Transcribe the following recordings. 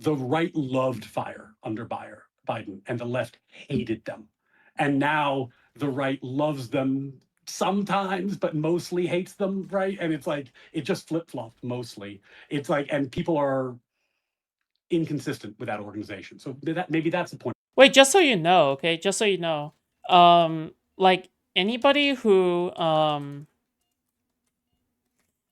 the right loved fire under Biden, and the left hated them. And now the right loves them sometimes, but mostly hates them, right? And it's like, it just flip flopped mostly. It's like, and people are inconsistent with that organization. So maybe that's the point. Wait, just so you know, okay, just so you know, like anybody who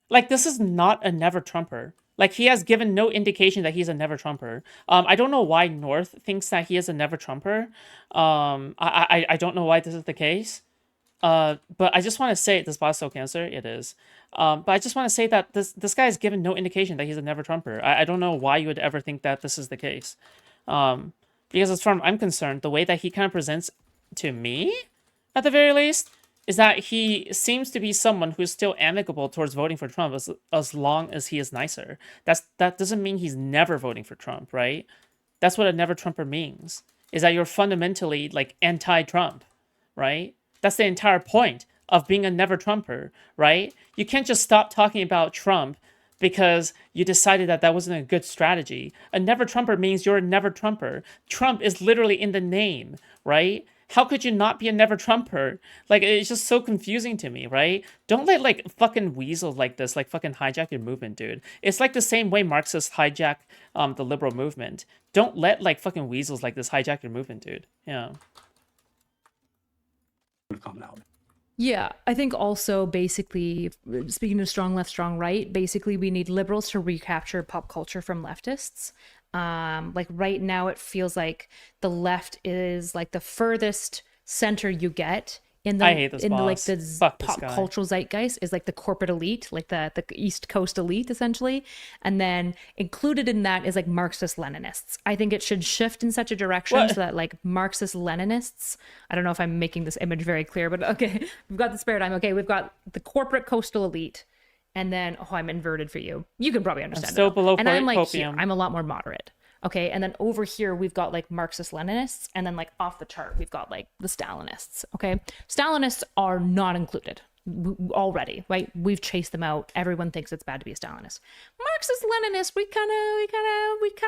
like this is not a never Trumper. Like he has given no indication that he's a never Trumper. I don't know why North thinks that he is a never Trumper. I don't know why this is the case. But I just want to say this boss so cancer. It is. But I just want to say that this guy has given no indication that he's a never Trumper. I don't know why you would ever think that this is the case. Because as far as I'm concerned, the way that he kind of presents to me, at the very least, is that he seems to be someone who's still amicable towards voting for Trump as long as he is nicer. That doesn't mean he's never voting for Trump, right? That's what a never Trumper means. Is that you're fundamentally like anti-Trump, right? That's the entire point of being a never Trumper, right? You can't just stop talking about Trump because you decided that that wasn't a good strategy. A never Trumper means you're a never Trumper. Trump is literally in the name, right? How could you not be a never Trumper? Like, it's just so confusing to me, right? Don't let, like, fucking weasels like this, like, fucking hijack your movement, dude. It's like the same way Marxists hijack the liberal movement. Don't let, like, fucking weasels like this hijack your movement, dude. Yeah. Commonality. Yeah, I think also basically, speaking of strong left, strong right, basically we need liberals to recapture pop culture from leftists. Like right now, it feels like the left is like the furthest center you get in the I hate this in the, like boss. the Fuck this pop guy. cultural zeitgeist is like the corporate elite, like the East Coast elite essentially, and then included in that is like Marxist Leninists. I think it should shift in such a direction What? so that like Marxist Leninists. I don't know if I'm making this image very clear, but okay, we've got this paradigm. Okay, we've got the corporate coastal elite. And then, oh, I'm inverted for you. You can probably understand still it. below And I'm like, here, copium. I'm a lot more moderate. Okay, and then over here we've got like Marxist Leninists, and then like off the chart we've got like the Stalinists. Okay, Stalinists are not included already, right? We've chased them out. Everyone thinks it's bad to be a Stalinist. Marxist Leninists, we kind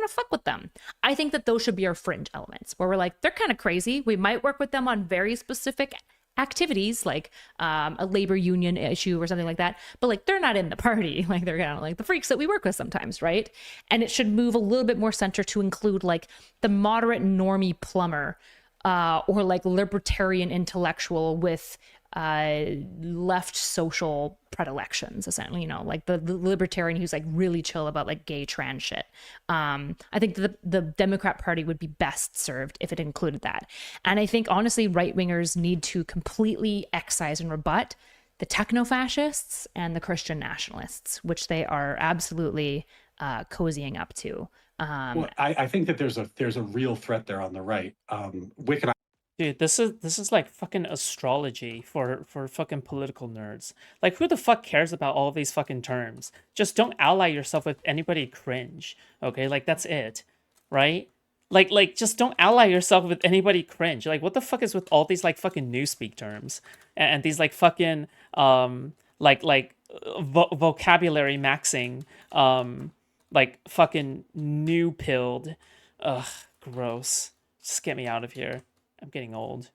of fuck with them. I think that those should be our fringe elements, where we're like, they're kind of crazy. We might work with them on very specific activities like a labor union issue or something like that, but like they're not in the party. Like they're kind of like the freaks that we work with sometimes, right? And it should move a little bit more center to include like the moderate normie plumber or like libertarian intellectual with left social predilections, essentially, you know, like the libertarian who's like really chill about like gay trans shit. I think the Democrat Party would be best served if it included that. And I think honestly, right wingers need to completely excise and rebut the techno-fascists and the Christian nationalists, which they are absolutely cozying up to. Well, I think that there's a real threat there on the right. Wick and Dude, this is like fucking astrology for fucking political nerds. Like, who the fuck cares about all of these fucking terms? Just don't ally yourself with anybody cringe, okay? Like, that's it, right? Like, just don't ally yourself with anybody cringe. Like, what the fuck is with all these like fucking newspeak terms and these like fucking vocabulary maxing like fucking new pilled, ugh, gross. Just get me out of here. I'm getting old.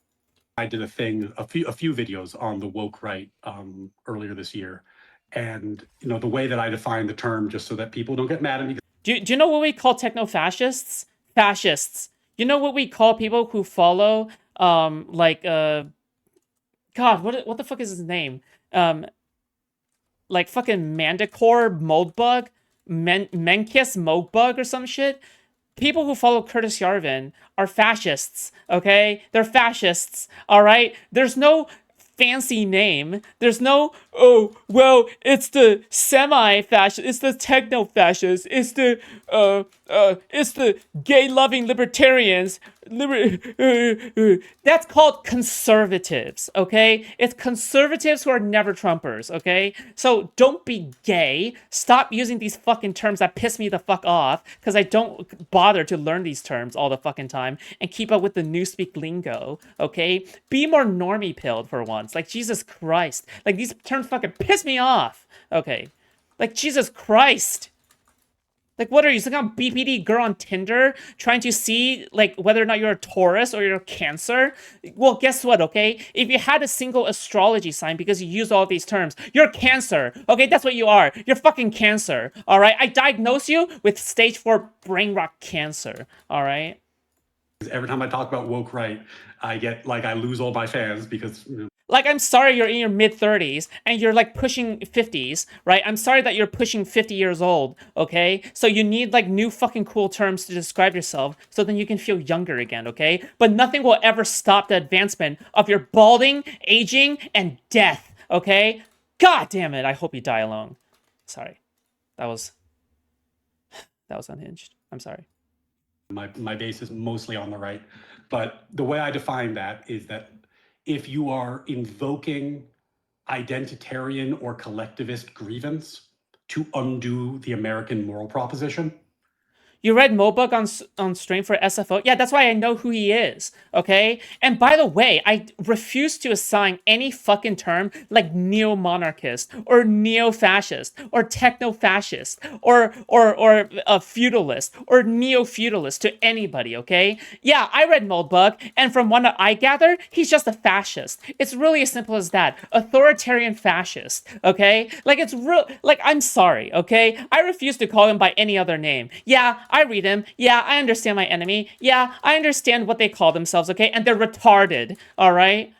I did a few videos on the woke right earlier this year, and you know the way that I define the term, just so that people don't get mad at me. Do you know what we call techno-fascists? Fascists. You know what we call people who follow God, what the fuck is his name? Like fucking Manticore Moldbug? Menkis Moldbug or some shit? People who follow Curtis Yarvin are fascists, okay? They're fascists, all right? There's no fancy name. There's no, oh, well, it's the semi-fascist, it's the techno-fascist, it's the gay-loving libertarians. That's called conservatives, okay? It's conservatives who are never Trumpers, okay? So don't be gay. Stop using these fucking terms that piss me the fuck off, because I don't bother to learn these terms all the fucking time and keep up with the newspeak lingo, okay? Be more normie pilled for once. Like, Jesus Christ. Like, these terms fucking piss me off. Okay. Like, Jesus Christ. Like, what are you, some kind of BPD girl on Tinder trying to see, like, whether or not you're a Taurus or you're a Cancer? Well, guess what, okay? If you had a single astrology sign because you use all these terms, you're Cancer, okay? That's what you are. You're fucking Cancer, all right? I diagnose you with stage 4 brain rot cancer, all right? Every time I talk about woke right, I get like I lose all my fans because Like, I'm sorry you're in your mid-30s and you're like pushing 50s, right? I'm sorry that you're pushing 50 years old, okay? So you need like new fucking cool terms to describe yourself so then you can feel younger again, okay? But nothing will ever stop the advancement of your balding, aging, and death, okay? God damn it, I hope you die alone. Sorry. That was unhinged. I'm sorry. my base is mostly on the right. But the way I define that is that if you are invoking identitarian or collectivist grievance to undo the American moral proposition, You read Mobug on stream for SFO? Yeah, that's why I know who he is, okay? And by the way, I refuse to assign any fucking term like neo-monarchist or neo-fascist or techno-fascist or a feudalist or neo-feudalist to anybody, okay? Yeah, I read Moldbug, and from what I gather, he's just a fascist. It's really as simple as that. Authoritarian fascist, okay? Like, it's real, like, I'm sorry, okay? I refuse to call him by any other name. Yeah, I read him. Yeah, I understand my enemy. Yeah, I understand what they call themselves, okay? And they're retarded, all right?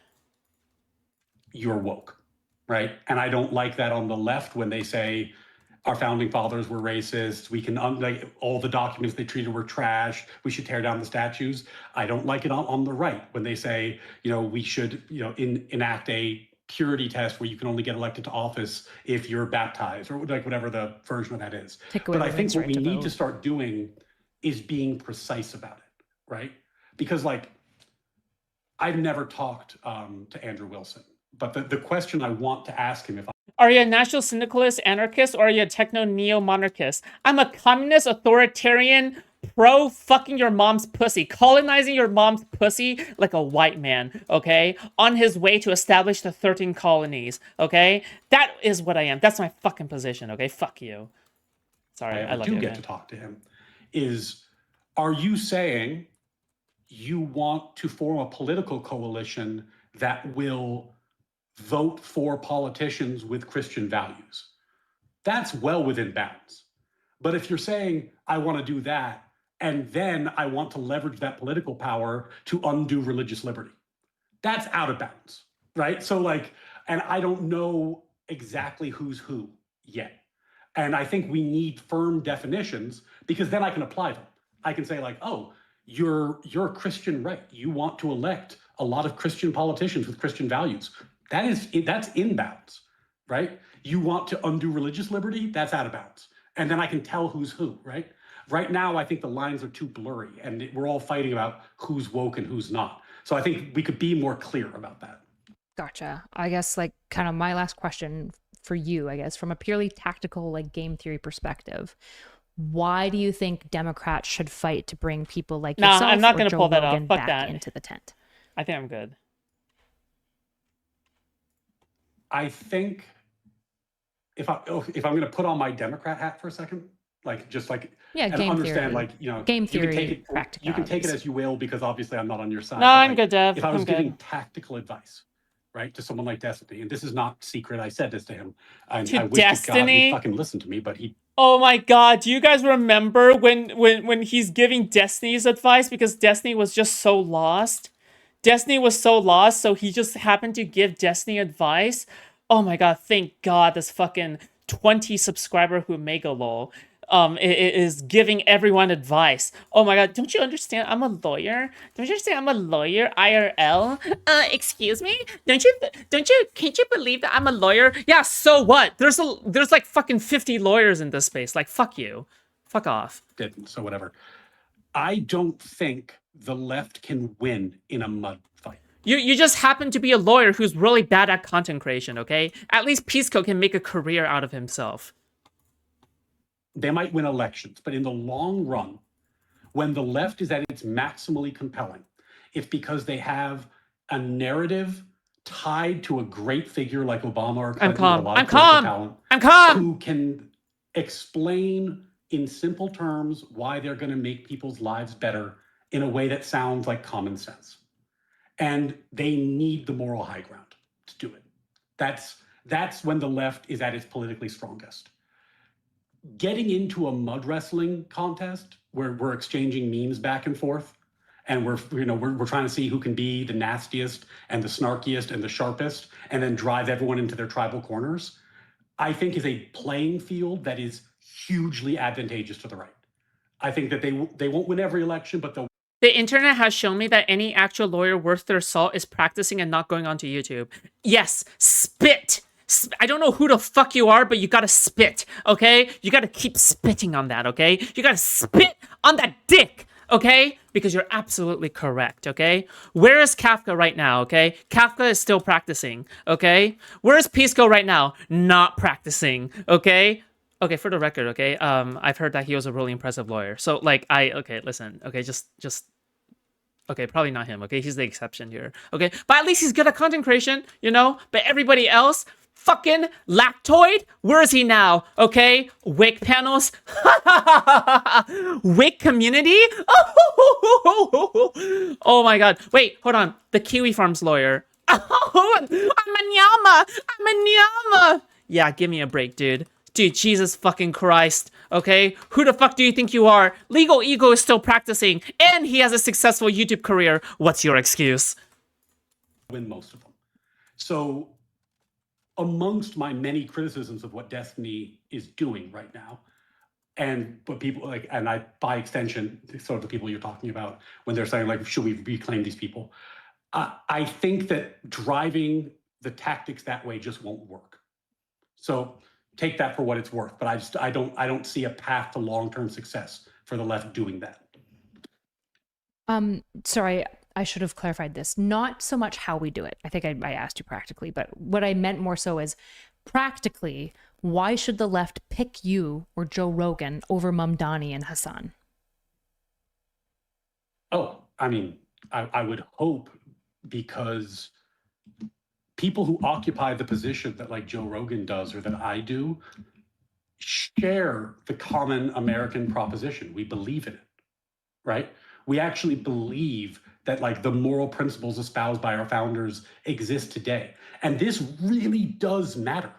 you're woke, right? And I don't like that on the left when they say our founding fathers were racist. We can like all the documents they treated were trash. We should tear down the statues. I don't like it on the right when they say, we should, enact a purity test where you can only get elected to office if you're baptized or like whatever the version of that is. But I think what we need to start doing is being precise about it, right? Because like I've never talked to Andrew Wilson, but the question I want to ask him Are you a national syndicalist anarchist or are you a techno neo monarchist? I'm a communist authoritarian pro fucking your mom's pussy, colonizing your mom's pussy like a white man, okay? On his way to establish the 13 colonies, okay? That is what I am. That's my fucking position, okay? Fuck you. Sorry, I love you. do get to talk to him is, are you saying you want to form a political coalition that will vote for politicians with Christian values? That's well within bounds. But if you're saying, I want to do that, and then I want to leverage that political power to undo religious liberty, that's out of bounds, right? So like, and I don't know exactly who's who yet. And I think we need firm definitions because then I can apply them. I can say like, oh, you're a Christian, right? You want to elect a lot of Christian politicians with Christian values. That's inbounds, right? You want to undo religious liberty, that's out of bounds. And then I can tell who's who, right? Right now, I think the lines are too blurry and we're all fighting about who's woke and who's not. So I think we could be more clear about that. Gotcha. I guess like kind of my last question for you, I guess, from a purely tactical like game theory perspective, why do you think Democrats should fight to bring people like yourself I'm not going to pull that off. Fuck back that. into the tent? I think I'm good. I think if I'm going to put on my Democrat hat for a second, like just like and game theory. understand like game theory, you can take it as you will because obviously I'm not on your side. No, I'm good, Dev. If I was giving tactical advice, right, to someone like Destiny, and this is not secret, I said this to him, and I wish to God he'd fucking listen to me, but he. Oh my God! Do you guys remember when he's giving Destiny's advice because Destiny was just so lost? Destiny was so lost, so he just happened to give Destiny advice. Oh my God! Thank God this fucking 20 subscriber who megalol is giving everyone advice. Oh my God, don't you understand? I'm a lawyer. Don't you understand? I'm a lawyer, IRL. Excuse me? Can't you believe that I'm a lawyer? Yeah, so what? There's like fucking 50 lawyers in this space. Like, fuck you. Fuck off. Didn't, so whatever. I don't think the left can win in a mud fight. You just happen to be a lawyer who's really bad at content creation, okay? At least Pisco can make a career out of himself. They might win elections, but in the long run, when the left is at its maximally compelling, it's because they have a narrative tied to a great figure like Obama or Clinton. I'm calm. Who can explain in simple terms why they're going to make people's lives better in a way that sounds like common sense. And they need the moral high ground to do it. That's when the left is at its politically strongest. Getting into a mud wrestling contest where we're exchanging memes back and forth, and we're trying to see who can be the nastiest and the snarkiest and the sharpest, and then drive everyone into their tribal corners, I think is a playing field that is hugely advantageous to the right. I think that they won't win every election, but they'll. The internet has shown me that any actual lawyer worth their salt is practicing and not going onto YouTube. Yes, spit. I don't know who the fuck you are, but you gotta spit, okay? You gotta keep spitting on that, okay? You gotta spit on that dick, okay? Because you're absolutely correct, okay? Where is Kafka right now, okay? Kafka is still practicing, okay? Where is Pisco right now? Not practicing, okay? Okay, for the record, okay? I've heard that he was a really impressive lawyer. So, like, okay, listen, okay, just... Okay, probably not him, okay? He's the exception here, okay? But at least he's good at content creation, you know? But everybody else... Fucking Lactoid? Where is he now? Okay? Wake panels? Wake community? Oh my god. Wait, hold on. The Kiwi Farms lawyer. Oh, I'm a Nyama. Yeah, give me a break, dude. Dude, Jesus fucking Christ. Okay? Who the fuck do you think you are? Legal Ego is still practicing, and he has a successful YouTube career. What's your excuse? Win most of them. So, amongst my many criticisms of what Destiny is doing right now, but people like, and I, by extension, sort of the people you're talking about when they're saying like, should we reclaim these people? I think that driving the tactics that way just won't work. So take that for what it's worth. But I don't see a path to long-term success for the left doing that. Sorry. I should have clarified this. Not so much how we do it. I think I asked you practically, but what I meant more so is practically, why should the left pick you or Joe Rogan over Mamdani and Hassan? Oh, I mean, I would hope because people who occupy the position that like Joe Rogan does or that I do share the common American proposition. We believe in it, right? We actually believe that like the moral principles espoused by our founders exist today. And this really does matter.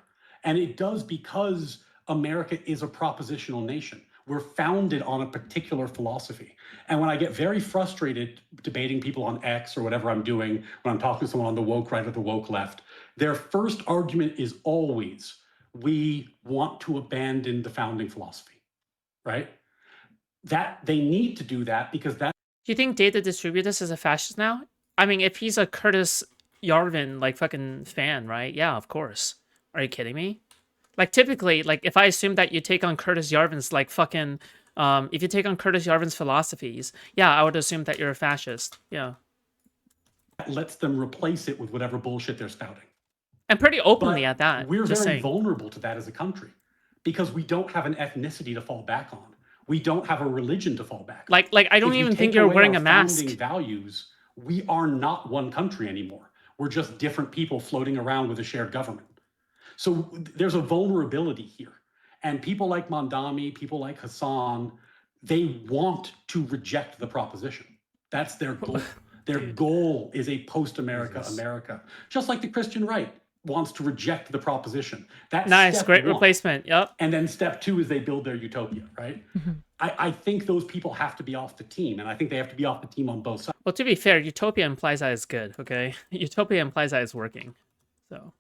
And it does because America is a propositional nation. We're founded on a particular philosophy. And when I get very frustrated debating people on X or whatever I'm doing, when I'm talking to someone on the woke right or the woke left, their first argument is always, we want to abandon the founding philosophy, right? That they need to do that because that. Do you think Data Distributus is a fascist now? I mean, if he's a Curtis Yarvin, like, fucking fan, right? Yeah, of course. Are you kidding me? Like, typically, like, if I assume that you take on Curtis Yarvin's, like, fucking... if you take on Curtis Yarvin's philosophies, yeah, I would assume that you're a fascist. Yeah. Lets them replace it with whatever bullshit they're spouting. And pretty openly But at that. we're just very saying. vulnerable to that as a country because we don't have an ethnicity to fall back on. We don't have a religion to fall back on. Like I don't If you even think take you're away wearing our a mask. founding values, we are not one country anymore. We're just different people floating around with a shared government. So there's a vulnerability here. And people like Mondami, people like Hassan, they want to reject the proposition. That's their goal. Their goal is a post-America America. Just like the Christian right wants to reject the proposition. That's Nice, step great one. replacement. Yep. And then step two is they build their utopia, right? Mm-hmm. I think those people have to be off the team, and I think they have to be off the team on both sides. Well, to be fair, utopia implies that it's good, okay? Utopia implies that it's working. So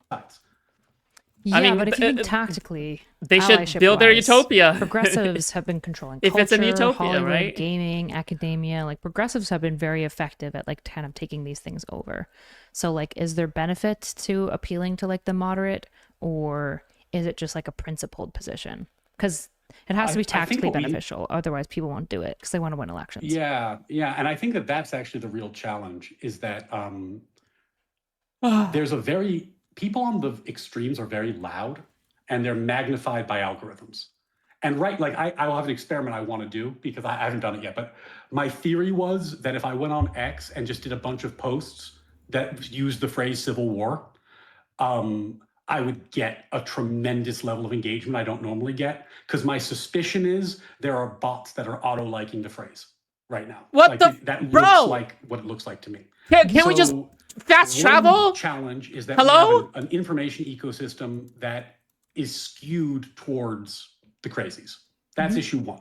Yeah, mean, but if you think tactically, they should build their allyship-wise, utopia. Progressives have been controlling If culture, it's a utopia, Hollywood, right? gaming, academia. Like progressives have been very effective at like kind of taking these things over. So like, is there benefit to appealing to like the moderate, or is it just like a principled position? Because it has to be tactically beneficial. Otherwise, people won't do it because they want to win elections. Yeah, and I think that that's actually the real challenge is that there's a very people on the extremes are very loud and they're magnified by algorithms. And right, like I will have an experiment I want to do because I haven't done it yet. But my theory was that if I went on X and just did a bunch of posts that used the phrase civil war, I would get a tremendous level of engagement I don't normally get, because my suspicion is there are bots that are auto-liking the phrase right now. What Like the that bro? looks like what it looks like to me. Can we just So fast one travel? challenge is that Hello? we have an information ecosystem that is skewed towards the crazies. That's issue one.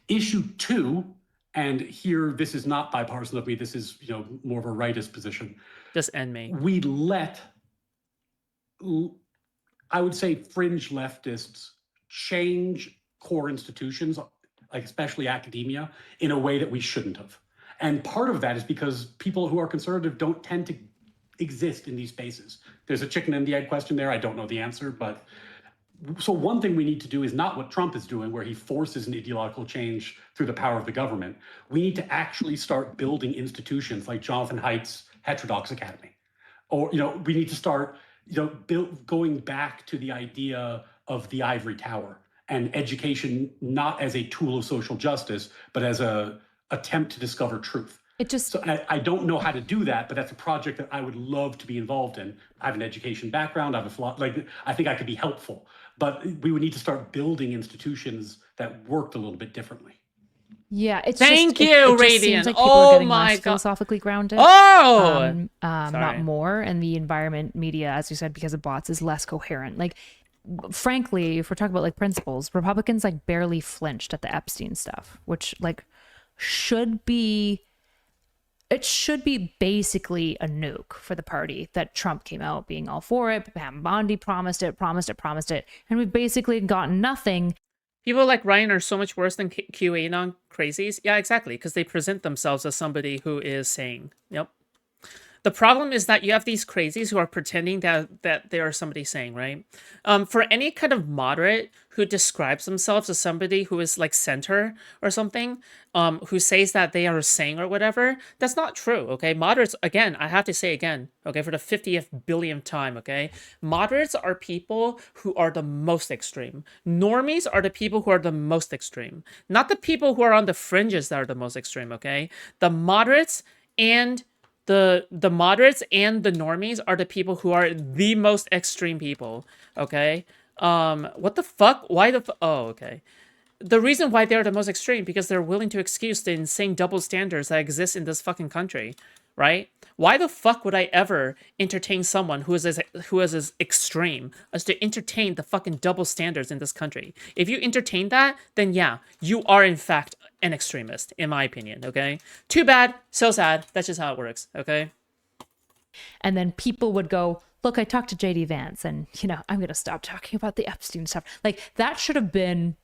Issue two, and here this is not bipartisan of me, this is more of a rightist position. Just end me. We let, I would say, fringe leftists change core institutions, like especially academia, in a way that we shouldn't have. And part of that is because people who are conservative don't tend to exist in these spaces. There's a chicken and the egg question there. I don't know the answer, but so one thing we need to do is not what Trump is doing, where he forces an ideological change through the power of the government. We need to actually start building institutions like Jonathan Haidt's Heterodox Academy. Or, we need to start, going back to the idea of the ivory tower and education, not as a tool of social justice, but as a attempt to discover truth. So I don't know how to do that, but that's a project that I would love to be involved in. I have an education background. I have I think I could be helpful, but we would need to start building institutions that worked a little bit differently. Yeah, it's Thank just, you, it just seems Radiant. like people are getting my less God. philosophically grounded. Oh, not Sorry. more, and the environment media, as you said, because of bots, is less coherent. Like, frankly, if we're talking about like principles, Republicans like barely flinched at the Epstein stuff, which should be basically a nuke for the party. That Trump came out being all for it. Pam Bondi promised it, and we've basically gotten nothing. People like Ryan are so much worse than QAnon crazies. Yeah, exactly, because they present themselves as somebody who is sane. Yep. The problem is that you have these crazies who are pretending that they are somebody sane, right? For any kind of moderate who describes themselves as somebody who is like center or something, who says that they are sane or whatever, that's not true, okay? Moderates, again, I have to say again, okay, for the 50th billionth time, okay? Moderates are people who are the most extreme. Normies are the people who are the most extreme. Not the people who are on the fringes that are the most extreme, okay? The moderates and the moderates and the normies are the people who are the most extreme people, okay? What the fuck? Why the oh, okay. The reason why they're the most extreme, because they're willing to excuse the insane double standards that exist in this fucking country, right? Why the fuck would I ever entertain someone who is as extreme as to entertain the fucking double standards in this country? If you entertain that, then yeah, you are in fact an extremist, in my opinion, okay? Too bad, so sad, that's just how it works, okay? And then people would go, look, I talked to JD Vance, and I'm gonna stop talking about the Epstein stuff. Like, that should have been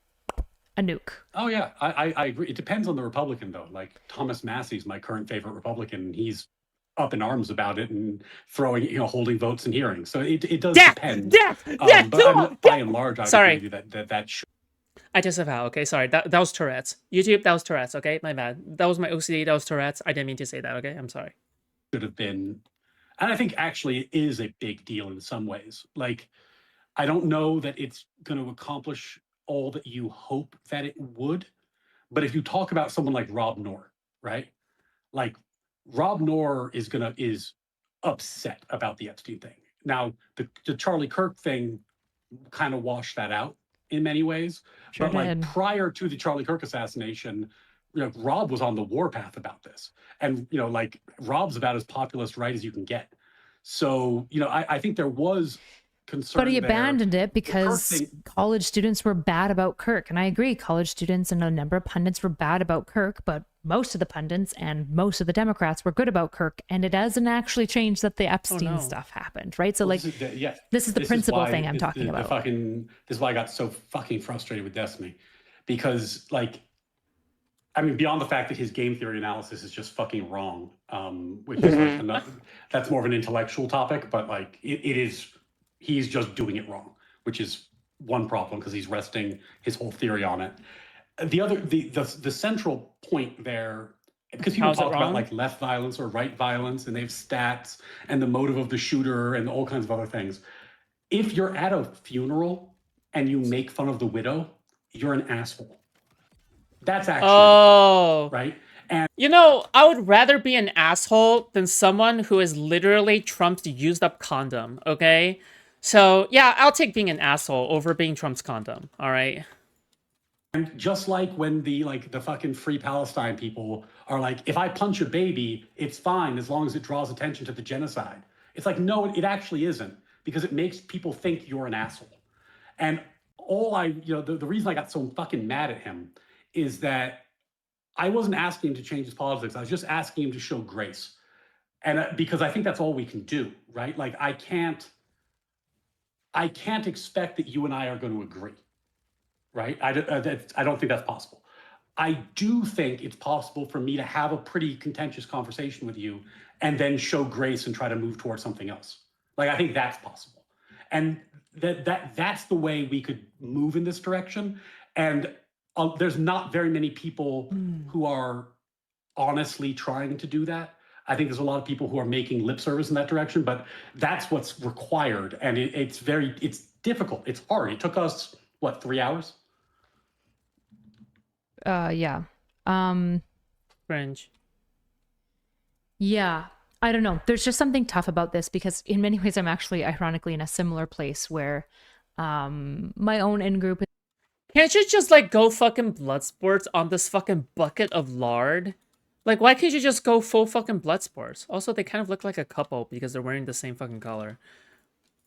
a nuke. Oh yeah, I agree. It depends on the Republican though. Like Thomas Massey's my current favorite Republican. He's up in arms about it and throwing, holding votes and hearings. So it does depend. But by and large, I would agree with you that should. I disavow, okay? Sorry, that was Tourette's. YouTube, that was Tourette's, okay? My bad. That was my OCD, that was Tourette's. I didn't mean to say that, okay? I'm sorry. Should have been, and I think actually it is a big deal in some ways. Like, I don't know that it's going to accomplish all that you hope that it would, but if you talk about someone like Rob Noor, right? Like, Rob Noor is upset about the Epstein thing. Now, the Charlie Kirk thing kind of washed that out in many ways. Sure but did. Prior to the Charlie Kirk assassination, Rob was on the warpath about this. And, Rob's about as populist right as you can get. So, I think there was concern. But he abandoned it because thing, college students were bad about Kirk. And I agree, college students and a number of pundits were bad about Kirk, but most of the pundits and most of the Democrats were good about Kirk. And it hasn't actually changed that the Epstein stuff happened, right? So, this is the principle thing I'm talking about. This is why I got so fucking frustrated with Destiny. Because, beyond the fact that his game theory analysis is just fucking wrong, which is that's more of an intellectual topic, but he's just doing it wrong, which is one problem because he's resting his whole theory on it. The central point there, because people talk about left violence or right violence, and they have stats and the motive of the shooter and all kinds of other things. If you're at a funeral and you make fun of the widow, you're an asshole. That's actually right. And I would rather be an asshole than someone who is literally Trump's used up condom, okay? So yeah, I'll take being an asshole over being Trump's condom. All right. And just like when the fucking Free Palestine people are like, if I punch a baby, it's fine as long as it draws attention to the genocide. It's like, no, it actually isn't, because it makes people think you're an asshole. And the reason I got so fucking mad at him is that I wasn't asking him to change his politics. I was just asking him to show grace. And because I think that's all we can do, right? Like I can't expect that you and I are going to agree, right? I don't think that's possible. I do think it's possible for me to have a pretty contentious conversation with you and then show grace and try to move towards something else. Like I think that's possible. And that's the way we could move in this direction. And there's not very many people who are honestly trying to do that. I think there's a lot of people who are making lip service in that direction, but that's what's required. And it's difficult. It's hard. It took us, what, 3 hours? Yeah. Cringe. Yeah. I don't know. There's just something tough about this because in many ways I'm actually ironically in a similar place where my own in-group. Can't you just like go fucking blood sports on this fucking bucket of lard? Like, why can't you just go full fucking blood sports? Also, they kind of look like a couple because they're wearing the same fucking color.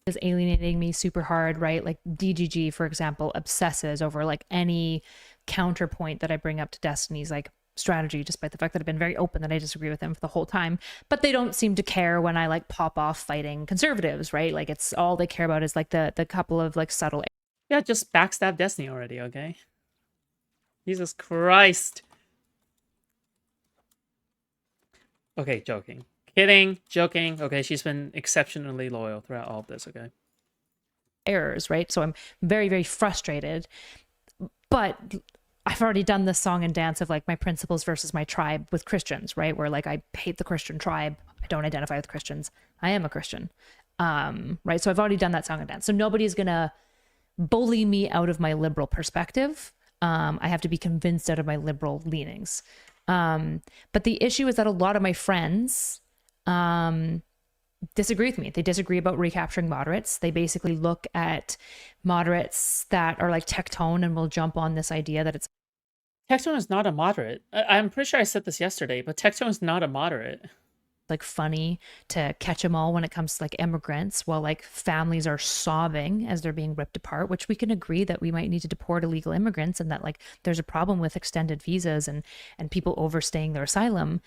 Is alienating me super hard, right? Like DGG, for example, obsesses over like any counterpoint that I bring up to Destiny's like strategy, despite the fact that I've been very open that I disagree with them for the whole time. But they don't seem to care when I like pop off fighting conservatives, right? Like it's all they care about is like the couple of like subtle. Yeah, just backstab Destiny already, okay? Jesus Christ. Okay, joking. Kidding, joking. Okay, she's been exceptionally loyal throughout all of this, okay? Errors, right? So I'm very, very frustrated. But I've already done this song and dance of like my principles versus my tribe with Christians, right? Where like I hate the Christian tribe. I don't identify with Christians. I am a Christian. Right? So I've already done that song and dance. So nobody's gonna bully me out of my liberal perspective. I have to be convinced out of my liberal leanings. But the issue is that a lot of my friends disagree with me. They disagree about recapturing moderates. They basically look at moderates that are like Tectone and will jump on this idea that it's Tectone is not a moderate. I'm pretty sure I said this yesterday, but Tectone is not a moderate. like funny to catch them all when it comes to like immigrants, while like families are sobbing as they're being ripped apart, which we can agree that we might need to deport illegal immigrants and that like there's a problem with extended visas and people overstaying their asylum,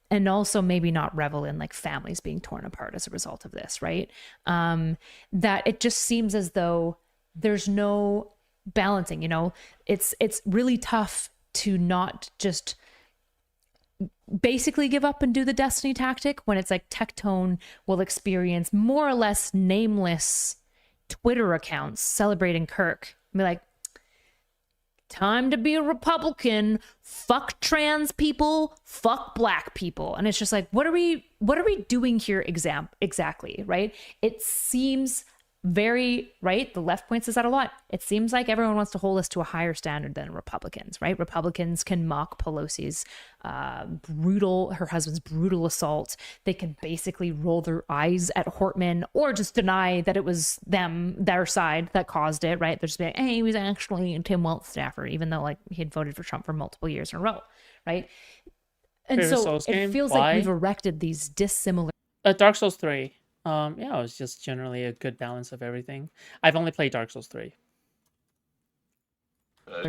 and also maybe not revel in like families being torn apart as a result of this, right? That it just seems as though there's no balancing, you know. It's really tough to not just basically give up and do the Destiny tactic when it's like Tectone will experience more or less nameless Twitter accounts celebrating Kirk and be like, time to be a Republican, fuck trans people, fuck black people. And it's just like, what are we doing here exactly, right? It seems very, right? The left points this out a lot. It seems like everyone wants to hold us to a higher standard than Republicans, right? Republicans can mock Pelosi's her husband's brutal assault. They can basically roll their eyes at Hortman or just deny that it was their side that caused it, right? They're just like, hey, he was actually Tim Walz staffer, even though like he had voted for Trump for multiple years in a row, right? And Favorite so Souls it game? feels Why? like we've erected these dissimilar Dark Souls 3. Yeah, it was just generally a good balance of everything. I've only played Dark Souls 3.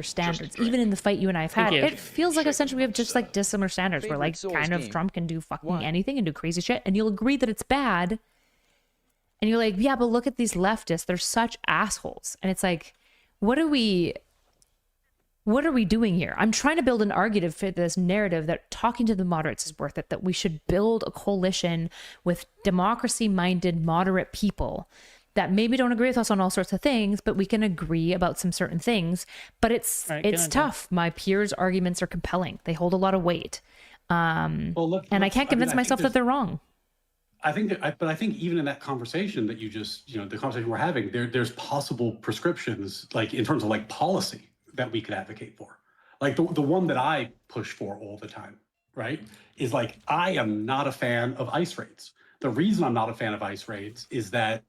standards. Even in the fight you and I have had, you. it feels like essentially we have just like dissimilar standards where like Souls kind of game. Trump can do fucking One. anything and do crazy shit, and you'll agree that it's bad. And you're like, yeah, but look at these leftists. They're such assholes. And it's like, what are we doing here? I'm trying to build an argument for this narrative that talking to the moderates is worth it, that we should build a coalition with democracy-minded, moderate people that maybe don't agree with us on all sorts of things, but we can agree about some certain things. But it's tough. My peers' arguments are compelling. They hold a lot of weight. And I can't convince myself that they're wrong. I think but I think even in that conversation that you just, the conversation we're having, there's possible prescriptions, like in terms of like policy that we could advocate for. Like the one that I push for all the time, right, is like, I am not a fan of ICE raids. The reason I'm not a fan of ICE raids is that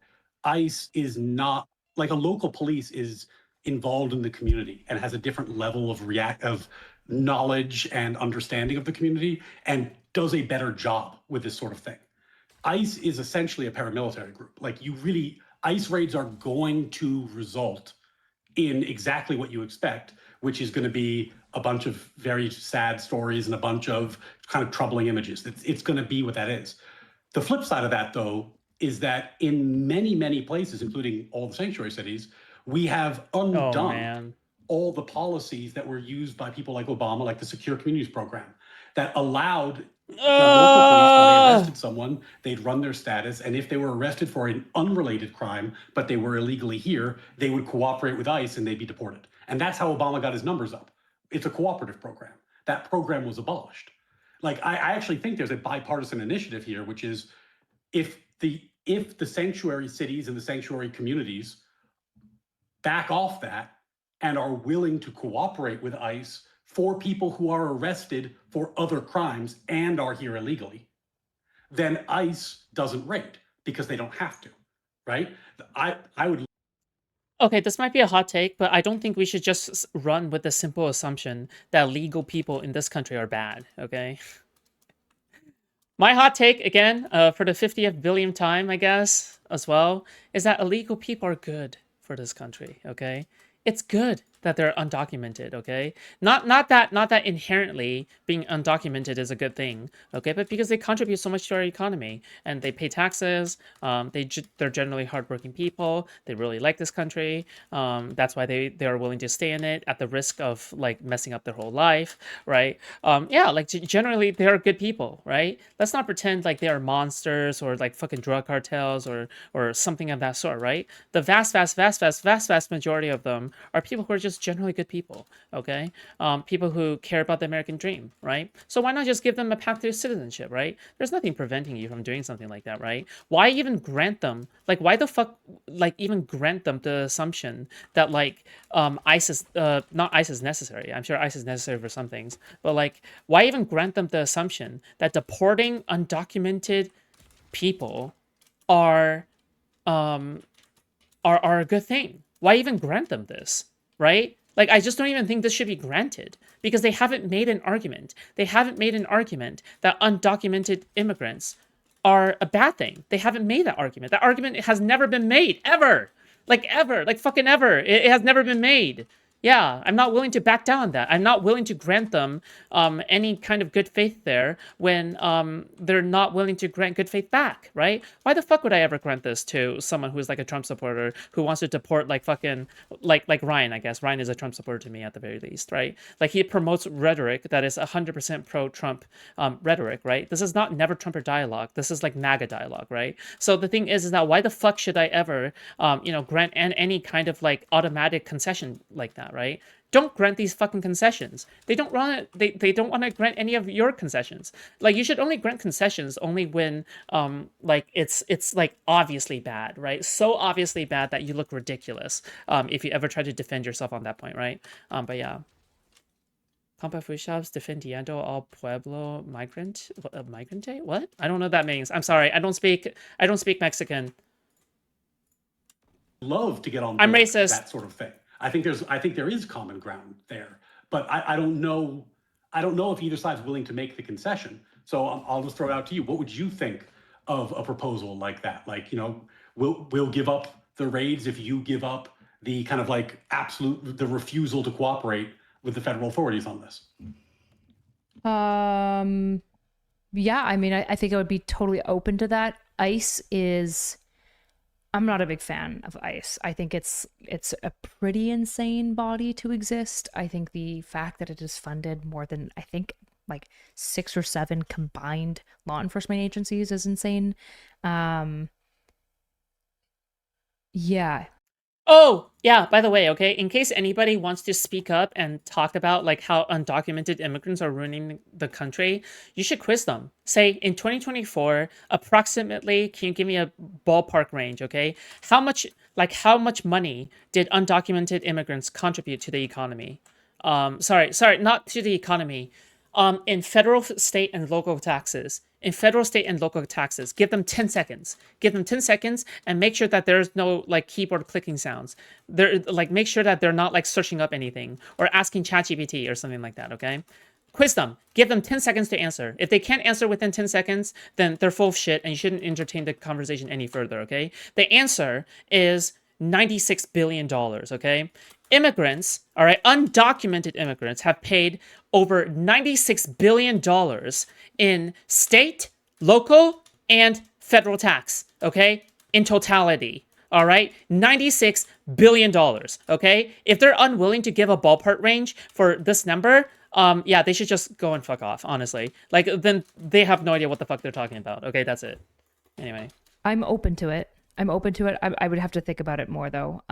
ICE is not like a local police is involved in the community and has a different level of knowledge and understanding of the community and does a better job with this sort of thing. ICE is essentially a paramilitary group. Like ICE raids are going to result in exactly what you expect, which is going to be a bunch of very sad stories and a bunch of kind of troubling images. It's going to be what that is. The flip side of that, though, is that in many, many places, including all the sanctuary cities, we have undone all the policies that were used by people like Obama, like the Secure Communities Program, that allowed the local police, when they arrested someone, they'd run their status, and if they were arrested for an unrelated crime, but they were illegally here, they would cooperate with ICE and they'd be deported. And that's how Obama got his numbers up. It's a cooperative program. That program was abolished. Like, I actually think there's a bipartisan initiative here, which is if the sanctuary cities and the sanctuary communities back off that and are willing to cooperate with ICE for people who are arrested for other crimes and are here illegally, then ICE doesn't raid because they don't have to, right? I would. Okay, this might be a hot take, but I don't think we should just run with the simple assumption that legal people in this country are bad, okay? My hot take, again, for the 50th billionth time, I guess, as well, is that illegal people are good for this country, okay? It's good that they're undocumented, okay? Not that inherently being undocumented is a good thing, okay? But because they contribute so much to our economy and they pay taxes, they're generally hardworking people. They really like this country. That's why they are willing to stay in it at the risk of like messing up their whole life, right? Yeah, like generally they are good people, right? Let's not pretend like they are monsters or like fucking drug cartels or something of that sort, right? The vast majority of them are people who are just generally good people, okay? People who care about the American dream, right? So why not just give them a path to citizenship, right? There's nothing preventing you from doing something like that, right? Why even grant them, like, why the fuck, like, even grant them the assumption that, like, ICE is, not ICE is necessary. I'm sure ICE is necessary for some things, but, like, why even grant them the assumption that deporting undocumented people are a good thing? Why even grant them this, right? Like, I just don't even think this should be granted because they haven't made an argument. They haven't made an argument that undocumented immigrants are a bad thing. They haven't made that argument. That argument has never been made, ever. Like, fucking ever. It has never been made. Yeah, I'm not willing to back down on that. I'm not willing to grant them any kind of good faith there when they're not willing to grant good faith back, right? Why the fuck would I ever grant this to someone who's like a Trump supporter who wants to deport like fucking like Ryan, I guess. Ryan is a Trump supporter to me at the very least, right? Like he promotes rhetoric that is 100% pro-Trump rhetoric, right? This is not never Trumper dialogue. This is like MAGA dialogue, right? So the thing is that why the fuck should I ever grant any kind of like automatic concession like that, right? Don't grant these fucking concessions. They don't want to. They don't want to grant any of your concessions. Like you should only grant concessions only when like it's like obviously bad, right? So obviously bad that you look ridiculous if you ever try to defend yourself on that point, right? But yeah. Compa Foodshops defendiendo al pueblo migrante? What? I don't know what that means. I'm sorry. I don't speak Mexican. Love to get on I'm board racist. That sort of thing. I think there is common ground there, but I don't know if either side's willing to make the concession. So I'll just throw it out to you. What would you think of a proposal like that? Like, we'll give up the raids if you give up the kind of like the refusal to cooperate with the federal authorities on this. Yeah, I mean, I think I would be totally open to that. ICE is, I'm not a big fan of ICE. I think it's a pretty insane body to exist. I think the fact that it is funded more than, I think, like 6 or 7 combined law enforcement agencies is insane. Yeah. Oh, yeah, by the way, okay, in case anybody wants to speak up and talk about like how undocumented immigrants are ruining the country, you should quiz them. Say in 2024, approximately, can you give me a ballpark range, okay? How much money did undocumented immigrants contribute to the economy? Sorry, not to the economy. in federal, state, and local taxes. In federal, state, and local taxes, give them 10 seconds. Give them 10 seconds and make sure that there's no like keyboard clicking sounds. They're like make sure that they're not like searching up anything or asking ChatGPT or something like that. Okay. Quiz them. Give them 10 seconds to answer. If they can't answer within 10 seconds, then they're full of shit and you shouldn't entertain the conversation any further, okay? The answer is $96 billion, okay? Immigrants, all right, undocumented immigrants have paid over $96 billion in state, local, and federal tax, okay? In totality, all right? $96 billion, okay? If they're unwilling to give a ballpark range for this number, yeah, they should just go and fuck off, honestly. Like, then they have no idea what the fuck they're talking about. Okay, that's it. Anyway. I'm open to it. I'm open to it. I would have to think about it more, though.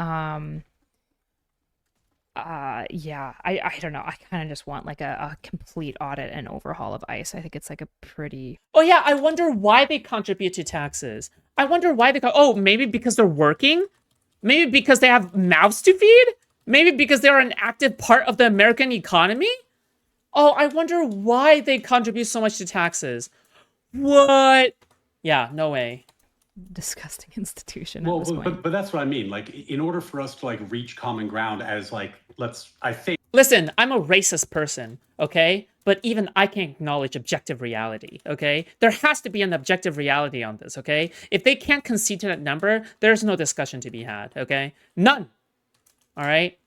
Yeah, I don't know. I kind of just want like a complete audit and overhaul of ICE. I think it's like a pretty... Oh, yeah, I wonder why they contribute to taxes. I wonder why they... Oh, maybe because they're working? Maybe because they have mouths to feed? Maybe because they're an active part of the American economy? Oh, I wonder why they contribute so much to taxes. What? Yeah, no way. Disgusting institution. Well, at this point. but that's what I mean. Like, in order for us to like reach common ground as like, I think. Listen, I'm a racist person, okay? But even I can acknowledge objective reality, okay? There has to be an objective reality on this, okay? If they can't concede to that number, there's no discussion to be had, okay? None. All right?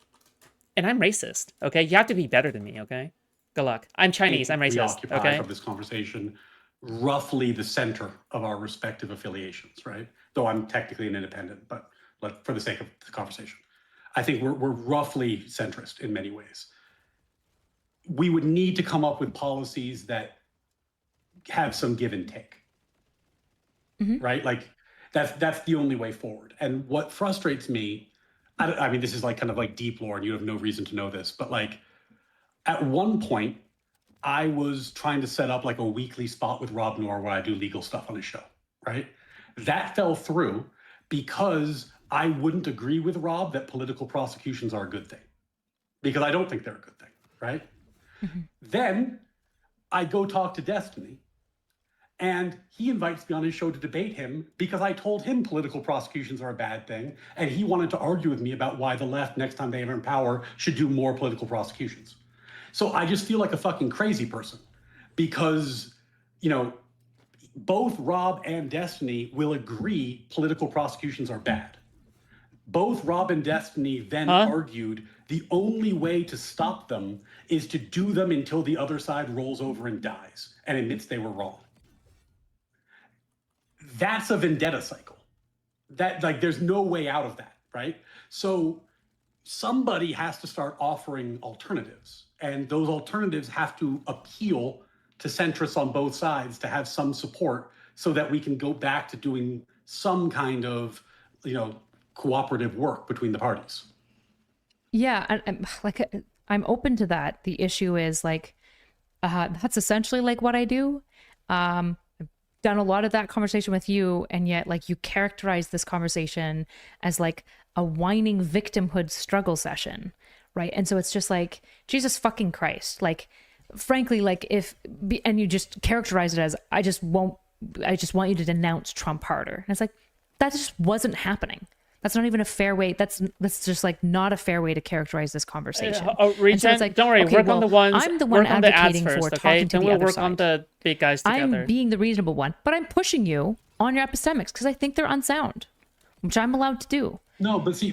And I'm racist, okay? You have to be better than me, okay? Good luck. I'm Chinese. I'm racist. Preoccupy Okay. From this conversation, roughly the center of our respective affiliations, right? Though I'm technically an independent, but for the sake of the conversation, I think we're roughly centrist in many ways. We would need to come up with policies that have some give and take, right? Like that's the only way forward. And what frustrates me, I mean, this is like kind of like deep lore, and you have no reason to know this, but like. At one point, I was trying to set up like a weekly spot with Rob Noor where I do legal stuff on his show, right? That fell through because I wouldn't agree with Rob that political prosecutions are a good thing, because I don't think they're a good thing, right? Then I go talk to Destiny, and he invites me on his show to debate him because I told him political prosecutions are a bad thing, and he wanted to argue with me about why the left, next time they are in power, should do more political prosecutions. So I just feel like a fucking crazy person because, you know, both Rob and Destiny will agree political prosecutions are bad. Both Rob and Destiny then argued the only way to stop them is to do them until the other side rolls over and dies and admits they were wrong. That's a vendetta cycle. That, like, there's no way out of that, right? So somebody has to start offering alternatives. And those alternatives have to appeal to centrists on both sides to have some support so that we can go back to doing some kind of, you know, cooperative work between the parties. Yeah, I'm open to that. The issue is like, that's essentially like what I do. I've done a lot of that conversation with you, and yet like you characterize this conversation as like a whining victimhood struggle session. Right. And so it's just like, Jesus fucking Christ. Like, frankly, like and you just characterize it as, I just want you to denounce Trump harder. And it's like, that just wasn't happening. That's not even a fair way. That's just like not a fair way to characterize this conversation. And so it's like, don't worry, okay, work on the ones. I'm the one advocating first, for okay? talking to then the we'll other work side. on the big guys together. I'm being the reasonable one, but I'm pushing you on your epistemics because I think they're unsound, which I'm allowed to do. No, but see,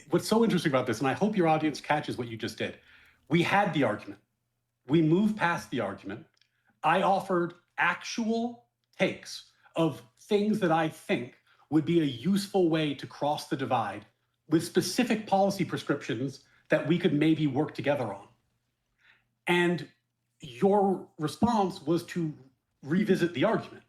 what's so interesting about this, and I hope your audience catches what you just did. We had the argument. We moved past the argument. I offered actual takes of things that I think would be a useful way to cross the divide with specific policy prescriptions that we could maybe work together on. And your response was to revisit the argument.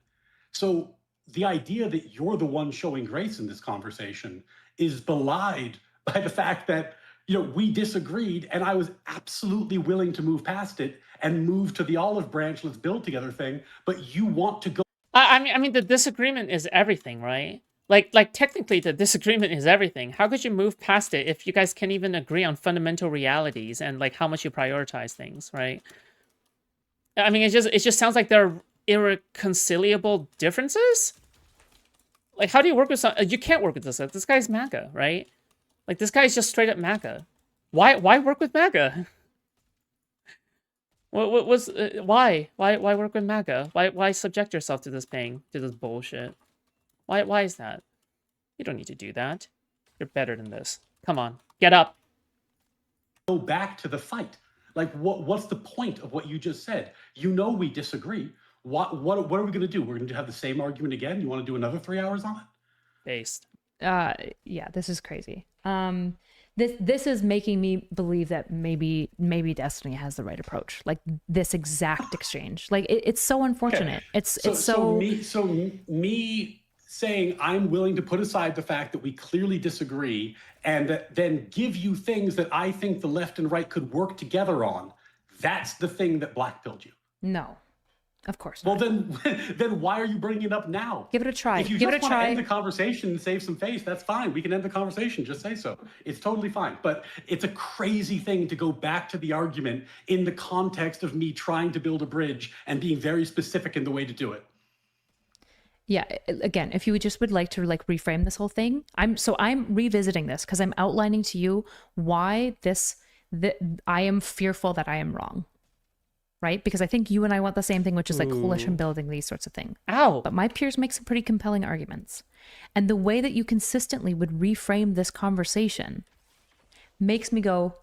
So the idea that you're the one showing grace in this conversation is belied by the fact that, you know, we disagreed and I was absolutely willing to move past it and move to the olive branch, let's build together thing, but you want to go. I mean, the disagreement is everything, right? Like technically the disagreement is everything. How could you move past it if you guys can't even agree on fundamental realities and like how much you prioritize things, right? I mean, it just sounds like there are irreconcilable differences. Like, how do you work with some? You can't work with this. This guy's MAGA, right? Like, this guy's just straight up MAGA. Why work with MAGA? What was why work with MAGA? Why subject yourself to this pain, to this bullshit? Why is that? You don't need to do that. You're better than this. Come on, get up. Go back to the fight. Like, what's the point of what you just said? You know we disagree. What are we going to do? We're going to have the same argument again? You want to do another 3 hours on it? Based. Yeah, this is crazy. This is making me believe that maybe Destiny has the right approach. Like this exact exchange. Like it's so unfortunate. Okay. So me saying I'm willing to put aside the fact that we clearly disagree and then give you things that I think the left and right could work together on. That's the thing that blackpilled you. No. Of course not. Well, then why are you bringing it up now? Give it a try. If you Give just it a want to try. end the conversation and save some face, that's fine. We can end the conversation. Just say so. It's totally fine. But it's a crazy thing to go back to the argument in the context of me trying to build a bridge and being very specific in the way to do it. Yeah, again, if you would like to like reframe this whole thing, I'm revisiting this because I'm outlining to you why I am fearful that I am wrong. Right? Because I think you and I want the same thing, which is like coalition building, these sorts of things. Ow. But my peers make some pretty compelling arguments. And the way that you consistently would reframe this conversation makes me go,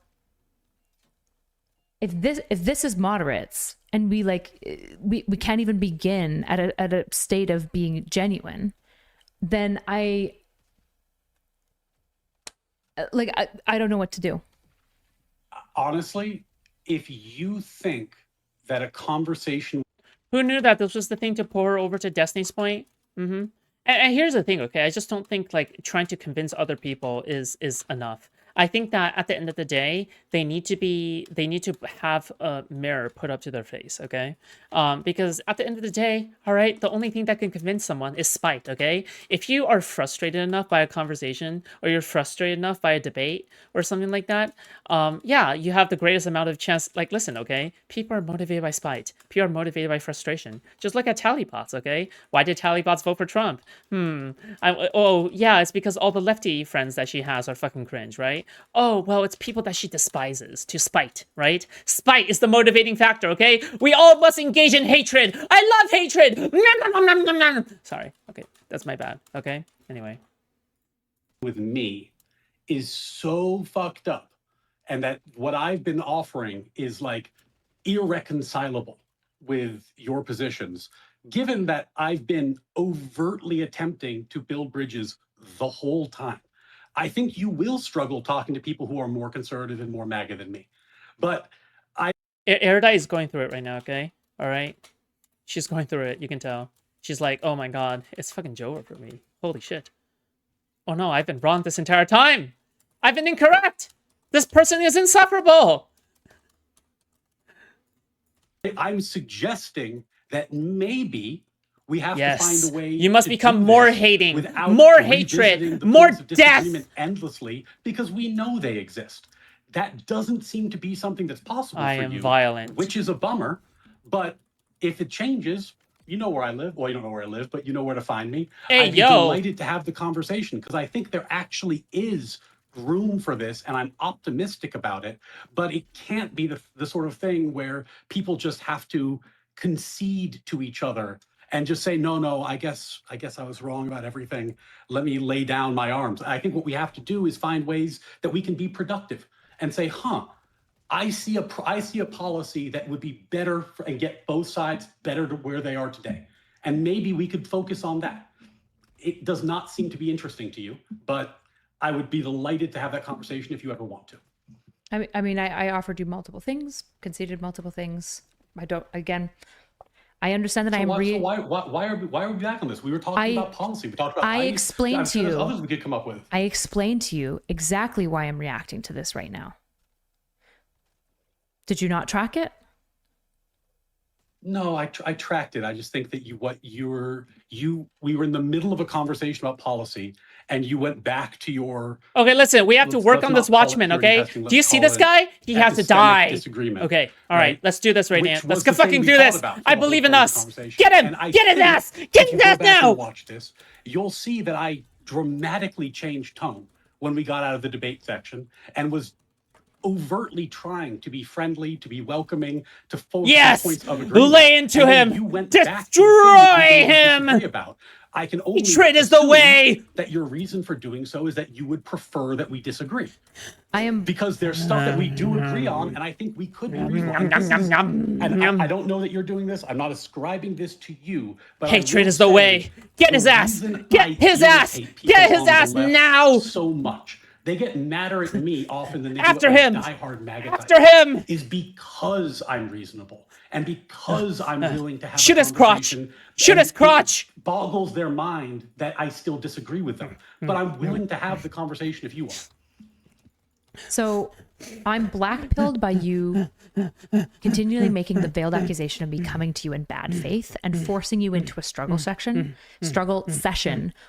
if this is moderates and we can't even begin at a state of being genuine, then I don't know what to do. Honestly, if you think that a conversation... Who knew that this was the thing to pour over to Destiny's point? Mm-hmm. And here's the thing, okay? I just don't think like trying to convince other people is enough. I think that at the end of the day, they need to have a mirror put up to their face, okay? Because at the end of the day, all right, the only thing that can convince someone is spite, okay? If you are frustrated enough by a conversation or you're frustrated enough by a debate or something like that, yeah, you have the greatest amount of chance. Like, listen, okay? People are motivated by spite. People are motivated by frustration. Just look at tallypots, okay? Why did tallypots vote for Trump? Oh, yeah, it's because all the lefty friends that she has are fucking cringe, right? Oh, well, it's people that she despises to spite, right? Spite is the motivating factor, okay? We all must engage in hatred. I love hatred. Sorry. Okay, that's my bad. Okay, anyway. With me is so fucked up, and that what I've been offering is like irreconcilable with your positions, given that I've been overtly attempting to build bridges the whole time. I think you will struggle talking to people who are more conservative and more MAGA than me. But Erudite is going through it right now, okay? All right? She's going through it, you can tell. She's like, oh my god, it's fucking Joe for me. Holy shit. Oh no, I've been wrong this entire time! I've been incorrect! This person is insufferable! I'm suggesting that maybe we have Yes. to find a way. You must to become do more this hating, without more revisiting hatred, the more points of death. disagreement endlessly, because we know they exist. That doesn't seem to be something that's possible I for am you, violent. which is a bummer. But if it changes, you know where I live. Well, you don't know where I live, but you know where to find me. Hey, I'd be yo. delighted to have the conversation, because I think there actually is room for this, and I'm optimistic about it. But it can't be the sort of thing where people just have to concede to each other and just say, no, I guess I was wrong about everything. Let me lay down my arms. I think what we have to do is find ways that we can be productive and say, I see a policy that would be better and get both sides better to where they are today. And maybe we could focus on that. It does not seem to be interesting to you, but I would be delighted to have that conversation if you ever want to. I offered you multiple things, conceded multiple things. I understand that Why are we back on this? We were talking about policy. We talked about. I explained to you. Others we could come up with. I explained to you exactly why I'm reacting to this right now. Did you not track it? No, I tracked it. I just think that we were in the middle of a conversation about policy, and you went back to your Okay, listen, we have to work let's on this not call it Watchman, theory okay? testing. Do you Let's see call this it guy? He has to epistemic die. disagreement. Okay, all right, let's do this right now. Which Let's was go the thing fucking we do thought this. about for I the whole believe in point of us. the conversation. Get him! And I Get his think ass! if Get you his go ass back now! and watch this, you'll see that I dramatically changed tone when we got out of the debate section and was overtly trying to be friendly, to be welcoming, to force some Yes! points of agreement. Lay into And then him! you went back to the Destroy thing that you don't disagree him! about. I can only Hatred is the assume way! that your reason for doing so is that you would prefer that we disagree. I am Because there's stuff that we do agree on, and I think we could be reasonable. And I don't know that you're doing this. I'm not ascribing this to you, but Hatred I will is the say way. Get his ass! reason Get I his ass! irritate people Get his on the ass left now! so much. They get madder at me often than they After do at him! my diehard MAGA After types, him! is because I'm reasonable and because I'm willing to have Shoot a his crotch! conversation. Shoot and his crotch! It boggles their mind that I still disagree with them, but I'm willing to have the conversation if you are. So I'm blackpilled by you continually making the veiled accusation of me coming to you in bad faith and forcing you into a struggle session,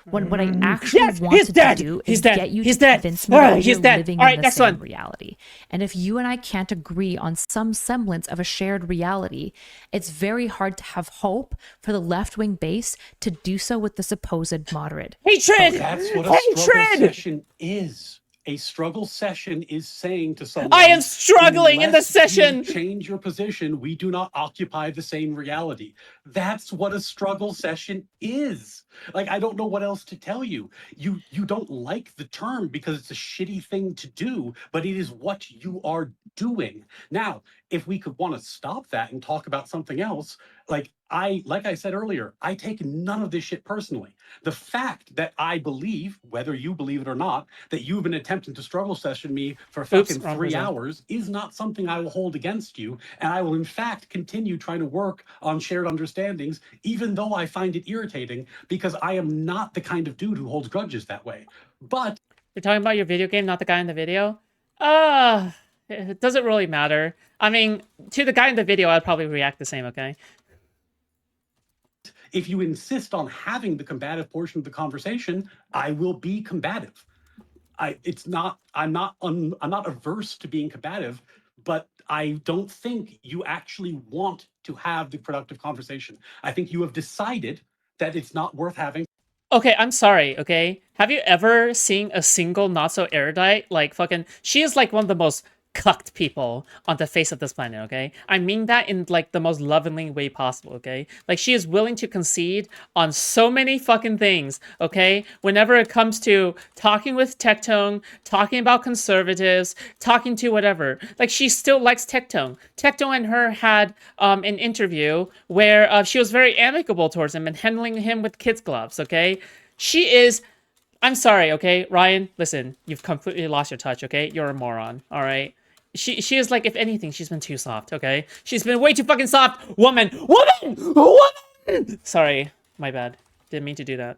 when what I actually Yes, wanted he's dead. to do He's is dead. get you He's to dead. convince me that He's we're dead. living All right, in the next same one. reality. And if you and I can't agree on some semblance of a shared reality, it's very hard to have hope for the left-wing base to do so with the supposed moderate. Hatred! That's what a struggle Hatred! session is. A struggle session is saying to someone, I am struggling in the "Unless session." you change your position, we do not occupy the same reality." That's what a struggle session is. Like, I don't know what else to tell you. You don't like the term because it's a shitty thing to do, but it is what you are doing. Now, if we could want to stop that and talk about something else, like I said earlier, I take none of this shit personally. The fact that I believe, whether you believe it or not, that you've been attempting to struggle session me for fucking wrong 3 person. hours is not something I will hold against you. And I will, in fact, continue trying to work on shared understandings, even though I find it irritating, because I am not the kind of dude who holds grudges that way. But You're talking about your video game, not the guy in the video? It doesn't really matter. I mean, to the guy in the video, I'd probably react the same, okay? if you insist on having the combative portion of the conversation, I will be combative. I'm not averse to being combative, but I don't think you actually want to have the productive conversation. I think you have decided that it's not worth having. Okay, I'm sorry, okay? Have you ever seen a single NotSoErudite? Like, fucking... She is, like, one of the most cucked people on the face of this planet, okay? I mean that in, like, the most lovingly way possible, okay? Like, she is willing to concede on so many fucking things, okay? Whenever it comes to talking with Tectone, talking about conservatives, talking to whatever. Like, she still likes Tectone. Tectone and her had an interview where she was very amicable towards him and handling him with kids' gloves, okay? She is... I'm sorry, okay? Ryan, listen, you've completely lost your touch, okay? You're a moron, all right? She is like, if anything, she's been too soft, okay? She's been way too fucking soft. Woman! Sorry, my bad. Didn't mean to do that.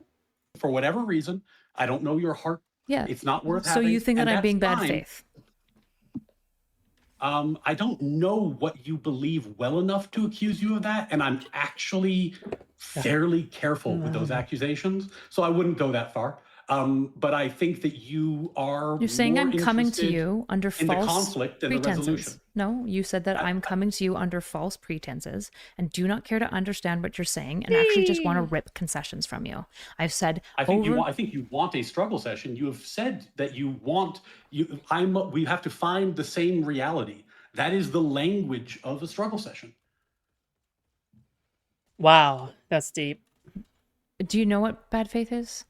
For whatever reason, I don't know your heart. Yeah. It's not worth So having. you think that and I'm that's being bad fine. faith? I don't know what you believe well enough to accuse you of that, and I'm actually fairly careful with those accusations, so I wouldn't go that far. But I think that you are. You're saying more I'm coming to interested you under in the false conflict and the resolution. pretenses. No, you said that I'm coming to you under false pretenses and do not care to understand what you're saying and actually just want to rip concessions from you. I've said I think you want a struggle session. You have said that you want we have to find the same reality. That is the language of a struggle session. Wow, that's deep. Do you know what bad faith is?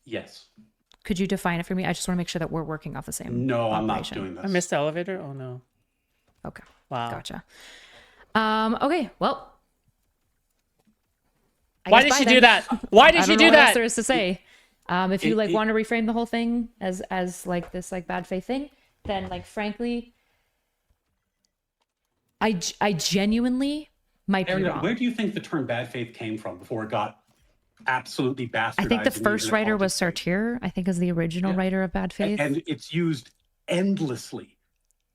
Yes. Could you define it for me? I just want to make sure that we're working off the same. No, I'm not operation. doing this. I missed the elevator? Oh, no. Okay. Wow. Gotcha. Okay, well. I Why guess did she bye do then. that? Why did I she don't know do what else that? there is to say. If you want to reframe the whole thing as like this like bad faith thing, then like frankly, I genuinely might be Ariana, wrong. where do you think the term bad faith came from before it got absolutely bastardized? I think the in the first internet writer was politics? Sartre. I think is the original writer of bad faith. And it's used endlessly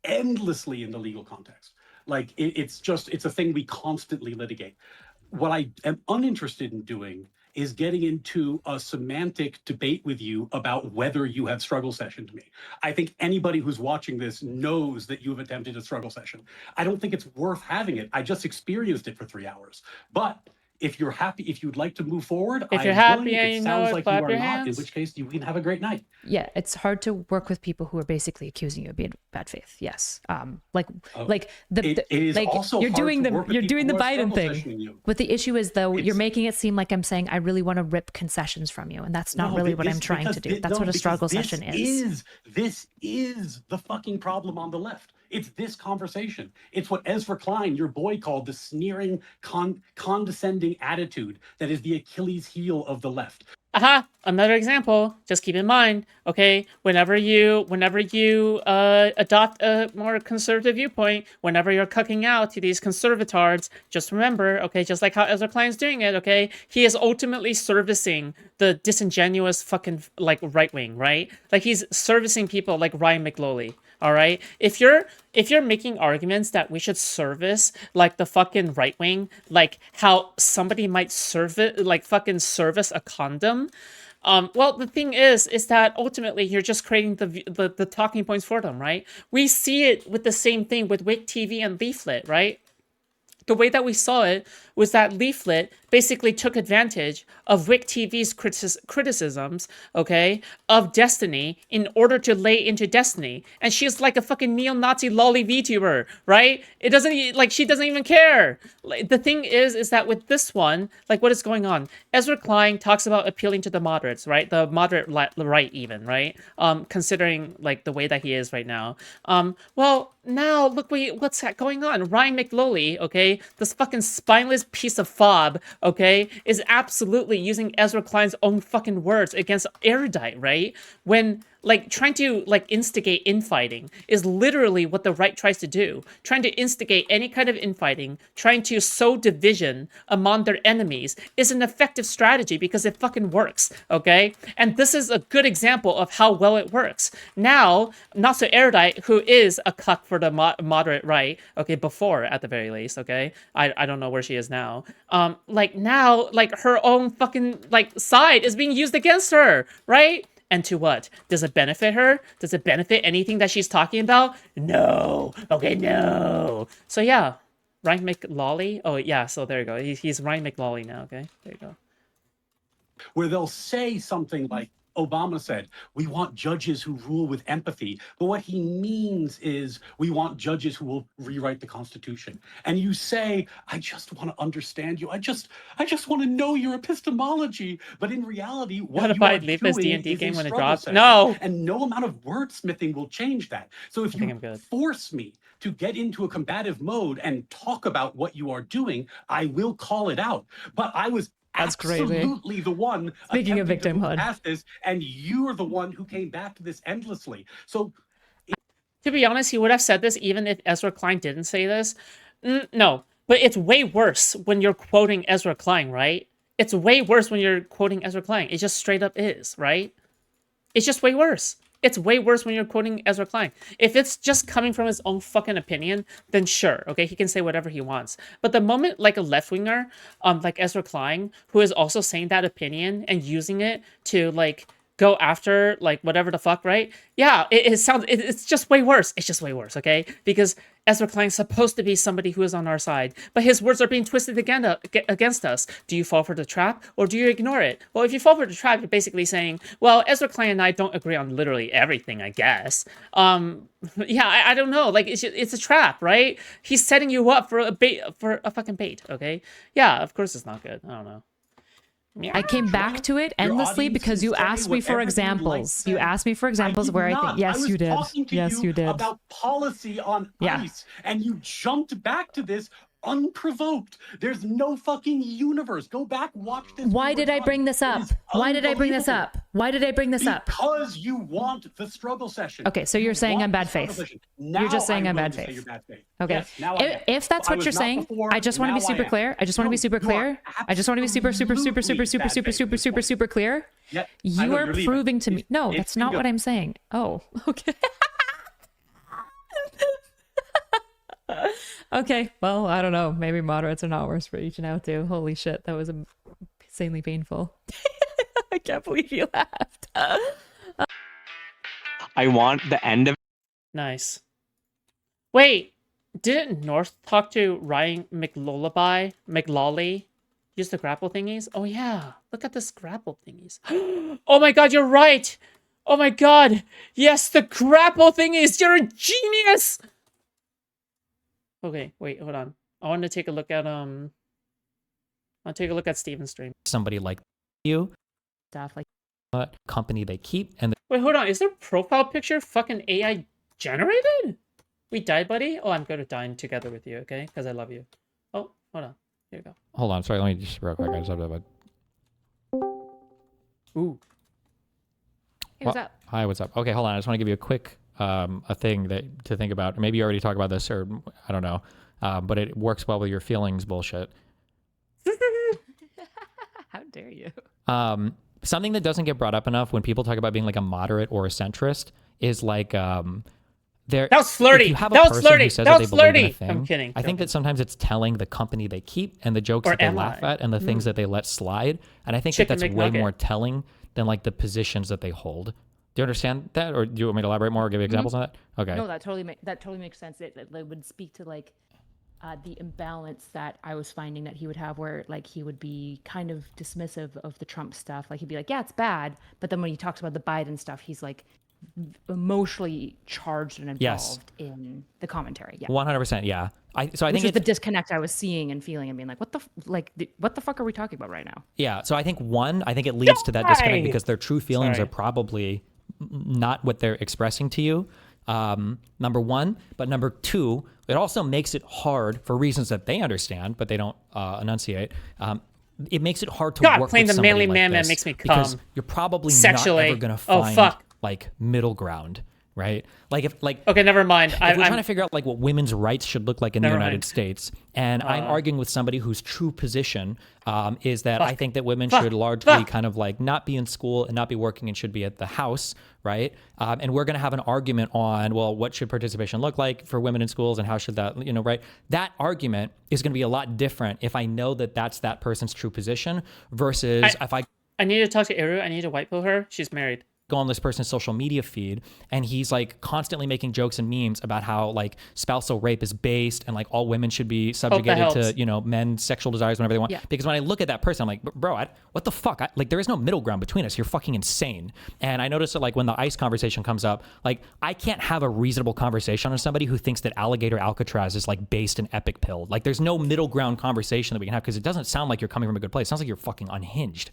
in the legal context. Like it's a thing we constantly litigate. What I am uninterested in doing is getting into a semantic debate with you about whether you have struggle sessioned me. I think anybody who's watching this knows that you've attempted a struggle session. I don't think it's worth having it. I just experienced it for 3 hours. But if you're happy, if you'd like to move forward, If you're I'm happy willing. and It you know sounds it, like you clap are your not, in hands. which case you can have a great night. Yeah, it's hard to work with people who are basically accusing you of being bad faith. Yes, like It is like also you're hard doing to the work with you're people doing the who are Biden struggle thing. sessioning you. But the issue is though you're It's- making it seem like I'm saying I really want to rip concessions from you, and that's not No, really what this- I'm trying to because do. That's what a because struggle this session is. This is the fucking problem on the left. It's this conversation. It's what Ezra Klein, your boy, called the sneering, condescending attitude that is the Achilles heel of the left. Aha! Another example. Just keep in mind, okay, whenever you adopt a more conservative viewpoint, whenever you're cucking out to these conservatards, just remember, okay, just like how Ezra Klein's doing it, okay, he is ultimately servicing the disingenuous fucking like right wing, right? Like he's servicing people like Ryan McLawley. All right. If you're making arguments that we should service like the fucking right wing, like how somebody might fucking service a condom. Well, the thing is that ultimately you're just creating the talking points for them, right? We see it with the same thing with WIC TV and Leaflet, right? The way that we saw it was that Leaflet basically took advantage of WIC TV's criticisms, okay, of Destiny in order to lay into Destiny. And she's like a fucking neo-Nazi lolly VTuber, right? It doesn't, like, she doesn't even care. Like, the thing is that with this one, like, what is going on? Ezra Klein talks about appealing to the moderates, right? The moderate right even, right? Considering, like, the way that he is right now. Well, now, look what's going on. Ryan McLawley, okay, this fucking spineless piece of fob, okay, is absolutely using Ezra Klein's own fucking words against Erudite, right? When, like, trying to, like, instigate infighting is literally what the right tries to do. Trying to instigate any kind of infighting, trying to sow division among their enemies is an effective strategy because it fucking works, okay? And this is a good example of how well it works. Now, NotSoErudite, who is a cuck for the moderate right, okay, before at the very least, okay? I don't know where she is now. Like, now, like, her own fucking, like, side is being used against her, right? And to what? Does it benefit her? Does it benefit anything that she's talking about? No. Okay, no. So yeah, Ryan McLawley. Oh yeah, so there you go. He's Ryan McLawley now. Okay, there you go. Where they'll say something like Obama said, we want judges who rule with empathy. But what he means is we want judges who will rewrite the Constitution. And you say, I just want to understand you. I just want to know your epistemology. But in reality, what you are Leafless doing D&D is game a when it struggle drops. session. No. And no amount of wordsmithing will change that. So if I think you I'm good. force me to get into a combative mode and talk about what you are doing, I will call it out. But I was That's crazy. absolutely the one Speaking of attempting to move victimhood. past this, and you're the one who came back to this endlessly. So To be honest, he would have said this even if Ezra Klein didn't say this. No, but it's way worse when you're quoting Ezra Klein, right? It's way worse when you're quoting Ezra Klein. It just straight up is, right? It's just way worse. It's way worse when you're quoting Ezra Klein. If it's just coming from his own fucking opinion, then sure, okay, he can say whatever he wants. But the moment, like, a left-winger, like Ezra Klein, who is also saying that opinion and using it to, like, go after, like, whatever the fuck, right? Yeah, it's just way worse. It's just way worse, okay? Because Ezra Klein's supposed to be somebody who is on our side, but his words are being twisted against us. Do you fall for the trap, or do you ignore it? Well, if you fall for the trap, you're basically saying, well, Ezra Klein and I don't agree on literally everything, I guess. Yeah, I don't know. Like, it's a trap, right? He's setting you up for a fucking bait, okay? Yeah, of course it's not good. I don't know. I came back to it endlessly because you asked me for examples. You asked me for examples where I think, yes, you did. Yes, you did. About policy on ICE, and you jumped back to this unprovoked. There's no fucking universe. Go back, watch this. Why did I bring this up? Why did I bring this up? Why did I bring this up? Because you want the struggle session. Okay, so you're saying I'm bad faith. You're just saying I'm bad faith. Okay. Yes, now if that's what you're saying, I just want to be super clear. I just want to be super clear. I just want to be super clear. You are proving to me. No, that's not what I'm saying. Oh, okay. Okay, well, I don't know. Maybe moderates are not worse for reaching out to. Holy shit, that was insanely painful. I can't believe you laughed. I want the end of Nice. Wait, didn't North talk to Ryan McLawley? Use the grapple thingies? Oh yeah, look at this grapple thingies. Oh my god, you're right! Oh my god! Yes, the grapple thingies! You're a genius! Okay, wait, hold on. I want to take a look at I'll take a look at Steven's stream. somebody like you, Stuff like what company they keep, and Wait, hold on. Is their profile picture fucking AI generated? We died, buddy? Oh, I'm going to dine together with you, okay? Because I love you. Oh, hold on. Here you go. hold on, sorry, let me just real quick. I just have to. Ooh. Hey, what's up? Hi, what's up? Okay, hold on. I just want to give you a quick a thing that to think about. Maybe you already talked about this, or I don't know, but it works well with your feelings bullshit. How dare you? Something that doesn't get brought up enough when people talk about being like a moderate or a centrist is like there. That was flirty. If you have a That was person flirty. who says That that was they believe in a flirty. thing, I'm kidding. I think that sometimes it's telling the company they keep and the jokes Or that they am laugh I? at and the things that they let slide. And I think Chicken that that's way McNugget. more telling than like the positions that they hold. Do you understand that, or do you want me to elaborate more or give you examples on that? Okay. No, that totally makes sense. It would speak to like the imbalance that I was finding that he would have, where like he would be kind of dismissive of the Trump stuff. Like he'd be like, "Yeah, it's bad," but then when he talks about the Biden stuff, he's like emotionally charged and involved Yes. in the commentary. Yeah. 100%. Yeah. I Which think is it's the disconnect I was seeing and feeling and being like, what the fuck are we talking about right now? Yeah, so I think it leads to that disconnect Why? because their true feelings Sorry. are probably not what they're expressing to you. Number one, but number two, it also makes it hard for reasons that they understand, but they don't enunciate. It makes it hard to God, work playing with the somebody manly like man this makes me because come. you're probably Sexually. not ever gonna Oh, find fuck. like middle ground, right? Like if like Okay, never mind. if we're trying to figure out like what women's rights should look like in the Never United mind. States, and I'm arguing with somebody whose true position is that I Fuck. think that women Fuck. should largely Fuck. kind of like not be in school and not be working and should be at the house, right? And we're going to have an argument on, well, what should participation look like for women in schools and how should that, right? That argument is going to be a lot different if I know that that's that person's true position versus if I I need to talk to Eru. I need to white pill her. She's married. go on this person's social media feed and he's like constantly making jokes and memes about how like spousal rape is based and like all women should be subjugated to helps. men's sexual desires whenever they want. Yeah. Because when I look at that person I'm like, bro, what the fuck, like there is no middle ground between us. You're fucking insane. And I noticed that like when the ICE conversation comes up, like I can't have a reasonable conversation with somebody who thinks that alligator Alcatraz is like based and epic pill. Like there's no middle ground conversation that we can have because it doesn't sound like you're coming from a good place. It sounds like you're fucking unhinged.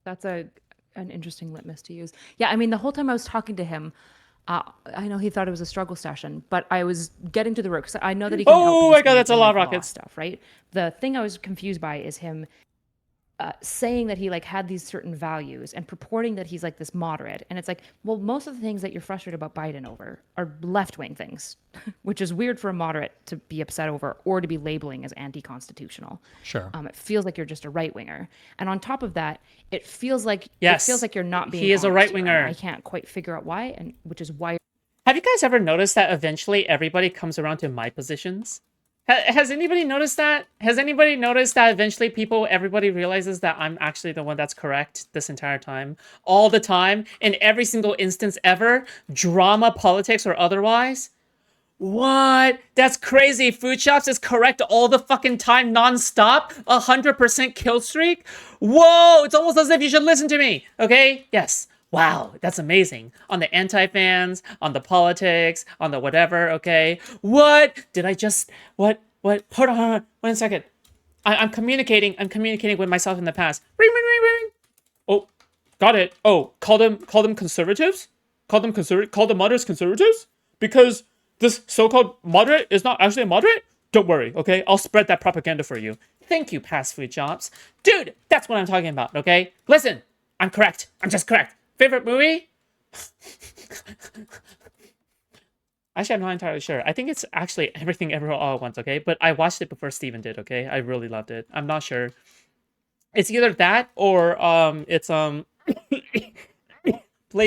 That's an interesting litmus to use. Yeah, I mean, the whole time I was talking to him, I know he thought it was a struggle session, but I was getting to the root because I know that he can help. Oh in my this God, that's a in, lot of law rockets. stuff, right? The thing I was confused by is him saying that he like had these certain values and purporting that he's like this moderate. And it's like, well, most of the things that you're frustrated about Biden over are left-wing things, which is weird for a moderate to be upset over or to be labeling as anti-constitutional. Sure. It feels like you're just a right-winger. And on top of that, it feels like Yes, you're not being he is a honest, right-winger. and I can't quite figure out why, and which is why. Have you guys ever noticed that eventually everybody comes around to my positions? Has anybody noticed that? Has anybody noticed that eventually everybody realizes that I'm actually the one that's correct this entire time? All the time? In every single instance ever? Drama, politics, or otherwise? What? That's crazy. Foodshops is correct all the fucking time, non-stop? 100% kill streak? Whoa! It's almost as if you should listen to me, okay? Yes. Wow, that's amazing. On the anti-fans, on the politics, on the whatever, okay? What? Did I just... What? Hold on. 1 second. I'm communicating with myself in the past. Ring, ring, ring, ring. Oh, got it. Oh, call them conservatives? Call the moderates conservatives? Because this so-called moderate is not actually a moderate? Don't worry, okay? I'll spread that propaganda for you. Thank you, past Foodshops. Dude, that's what I'm talking about, okay? Listen, I'm correct. I'm just correct. Favorite movie? Actually, I'm not entirely sure. I think it's actually Everything Everywhere All at Once, okay? But I watched it before Steven did, okay? I really loved it. I'm not sure. It's either that or it's Blade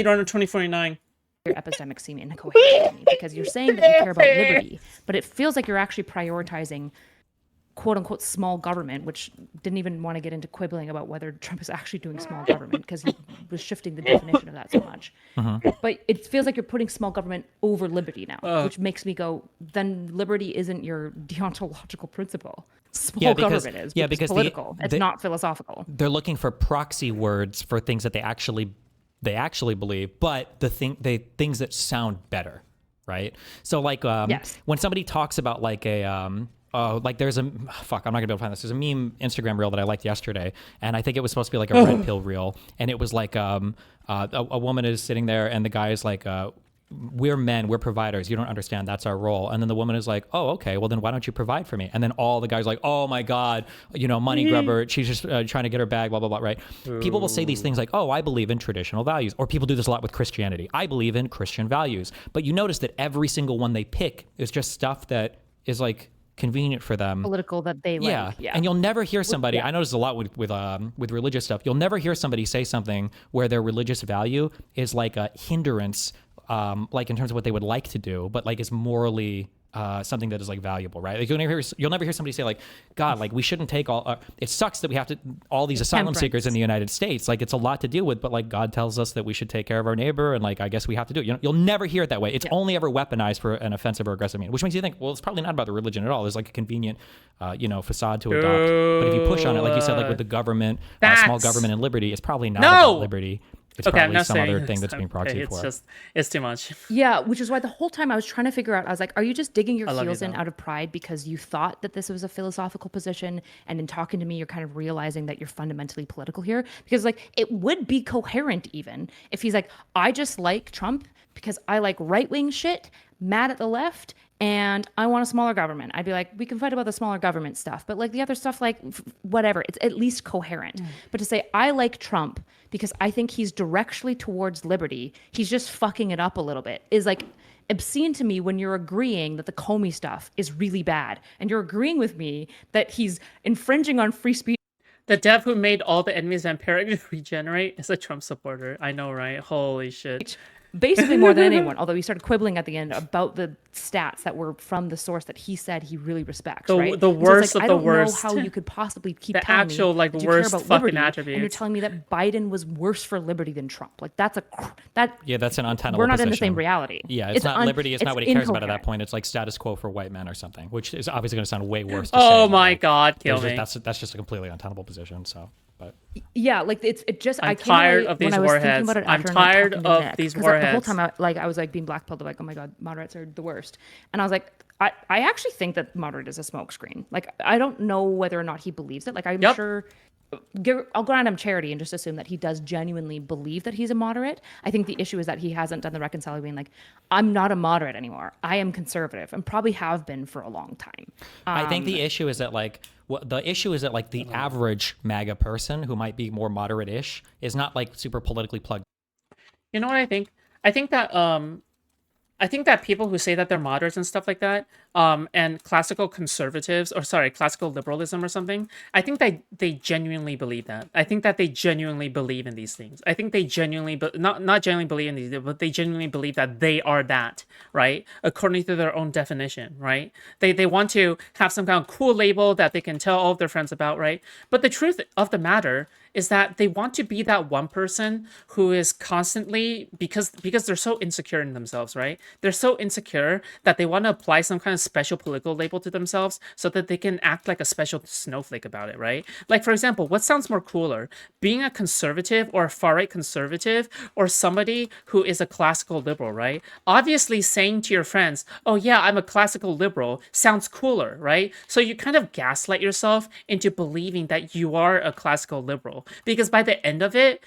Runner 2049. your epistemics seem incoherent to me, because you're saying that you care about liberty, but it feels like you're actually prioritizing quote unquote small government, which didn't even want to get into quibbling about whether Trump is actually doing small government, because he was shifting the definition of that so much. But it feels like you're putting small government over liberty now, which makes me go, then liberty isn't your deontological principle. Small government is, because it's political. It's not philosophical. They're looking for proxy words for things that they actually believe, but things that sound better, right? So like when somebody talks about like there's a I'm not gonna be able to find this. There's a meme Instagram reel that I liked yesterday, and I think it was supposed to be like a red pill reel, and it was like a woman is sitting there, and the guy is like, we're men, we're providers. You don't understand. That's our role. And then the woman is like, oh, okay. Well, then why don't you provide for me? And then all the guys are like, oh my God, money grubber. She's just trying to get her bag, blah, blah, blah, right? People will say these things like, oh, I believe in traditional values. Or people do this a lot with Christianity. I believe in Christian values. But you notice that every single one they pick is just stuff that is like convenient for them, political, that they like. Yeah. And you'll never hear somebody, I notice a lot with religious stuff, you'll never hear somebody say something where their religious value is like a hindrance, like in terms of what they would like to do, but like is morally something that is like valuable, right? Like you'll never hear somebody say like, God, like we shouldn't take it sucks that we have to all these asylum seekers in the United States. Like it's a lot to deal with, but like God tells us that we should take care of our neighbor, and like I guess we have to do it. You'll never hear it that way. It's only ever weapionized for an offensive or aggressive meaning, which makes you think, well, it's probably not about the religion at all. There's like a convenient, facade to adopt. But if you push on it, like you said, like with the government, small government and liberty, it's probably not about liberty. It's probably some other thing that's being proxied for. It's too much. Yeah, which is why the whole time I was trying to figure out, I was like, are you just digging your heels in out of pride because you thought that this was a philosophical position, and in talking to me, you're kind of realizing that you're fundamentally political here? Because like it would be coherent even if he's like, I just like Trump because I like right-wing shit, mad at the left, and I want a smaller government. I'd be like, we can fight about the smaller government stuff, but like the other stuff, like whatever, it's at least coherent. But to say, I like Trump because I think he's directionally towards liberty, he's just fucking it up a little bit, is like obscene to me when you're agreeing that the Comey stuff is really bad. And you're agreeing with me that he's infringing on free speech. The dev who made all the enemies vampiric regenerate is a Trump supporter. I know, right? Holy shit. Basically more than anyone, although he started quibbling at the end about the stats that were from the source that he said he really respects, right? The worst of the worst. I don't know how you could possibly keep the telling actual, me like, that worst you care about fucking liberty, attributes. and you're telling me that Biden was worse for liberty than Trump. Like that's that's an untenable we're not position. in the same reality. Yeah, it's not liberty. It's not what he cares about at that point. It's like status quo for white men or something, which is obviously going to sound way worse. Oh my God, kill me. That's just a completely untenable position. So. But yeah, like it just I'm tired of these warheads. I'm tired of these warheads. The whole time I was like being blackpilled, like, oh my God, moderates are the worst. And I was like, I actually think that moderate is a smokescreen. Like I don't know whether or not he believes it. Like I'm sure I'll grant him charity and just assume that he does genuinely believe that he's a moderate. I think the issue is that he hasn't done the reconciling, being like, I'm not a moderate anymore. I am conservative, and probably have been for a long time. I think the issue is that the average MAGA person who might be more moderate-ish is not like super politically plugged. You know what I think? I think that people who say that they're moderates and stuff like that, and classical liberalism or something, I think that they genuinely believe that. I think that they genuinely believe in these things. I think they genuinely, not genuinely believe in these, but they genuinely believe that they are that, right? According to their own definition, right? They want to have some kind of cool label that they can tell all of their friends about, right? But the truth of the matter is that they want to be that one person who is constantly, because they're so insecure in themselves, right? They're so insecure that they want to apply some kind of special political label to themselves so that they can act like a special snowflake about it, right? Like, for example, what sounds more cooler? Being a conservative or a far-right conservative, or somebody who is a classical liberal, right? Obviously saying to your friends, oh yeah, I'm a classical liberal, sounds cooler, right? So you kind of gaslight yourself into believing that you are a classical liberal. Because by the end of it,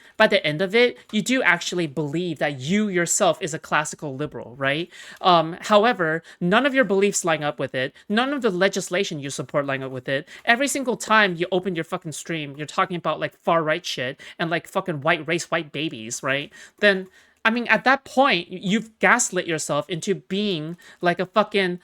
you do actually believe that you yourself is a classical liberal, right? However, none of your beliefs line up with it. None of the legislation you support line up with it. Every single time you open your fucking stream, you're talking about like far right shit and like fucking white race, white babies, right? Then I mean, at that point, you've gaslit yourself into being like a fucking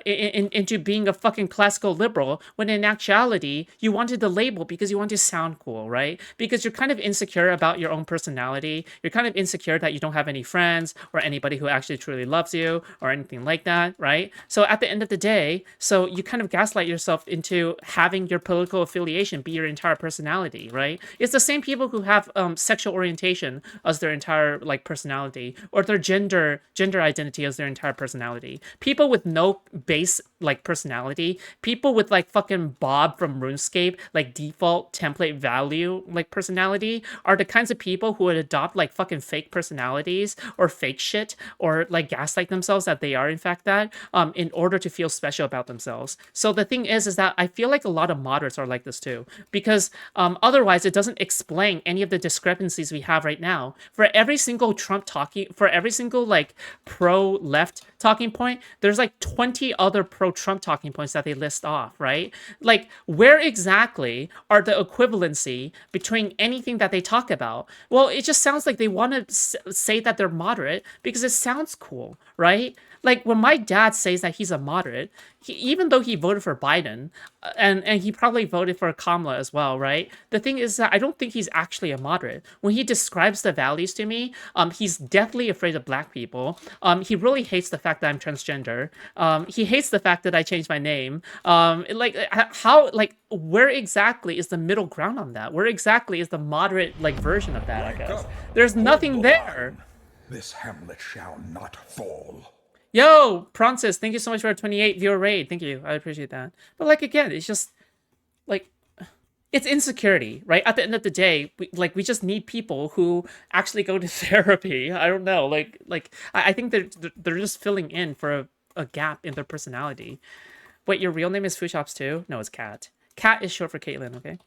into being a fucking classical liberal, when in actuality you wanted the label because you want to sound cool, right? Because you're kind of insecure about your own personality. You're kind of insecure that you don't have any friends or anybody who actually truly loves you or anything like that, right? So at the end of the day, so you kind of gaslight yourself into having your political affiliation be your entire personality, right? It's the same people who have sexual orientation as their entire like personality, or their gender identity as their entire personality. People with no base like personality, people with like fucking Bob from RuneScape like default template value like personality, are the kinds of people who would adopt like fucking fake personalities or fake shit, or like gaslight themselves that they are in fact that, in order to feel special about themselves. So the thing is that I feel like a lot of moderates are like this too, because otherwise it doesn't explain any of the discrepancies we have right now. For every single for every single like pro-left talking point, there's like 20 other pro-Trump talking points that they list off, right? Like, where exactly are the equivalency between anything that they talk about? Well, it just sounds like they want to say that they're moderate because it sounds cool, right? Like when my dad says that he's a moderate, even though he voted for Biden, and he probably voted for Kamala as well, right? The thing is that I don't think he's actually a moderate. When he describes the values to me, he's deathly afraid of black people. He really hates the fact that I'm transgender. He hates the fact that I changed my name. Where exactly is the middle ground on that? Where exactly is the moderate like version of that? I guess there's nothing there. This hamlet shall not fall. Yo, Pronsis, thank you so much for a 28 viewer raid. Thank you. I appreciate that. But like again, it's just like it's insecurity, right? At the end of the day, we just need people who actually go to therapy. I don't know. I think they're just filling in for a gap in their personality. Wait, your real name is Foodshops too? No, it's Cat. Cat is short for Caitlin, okay?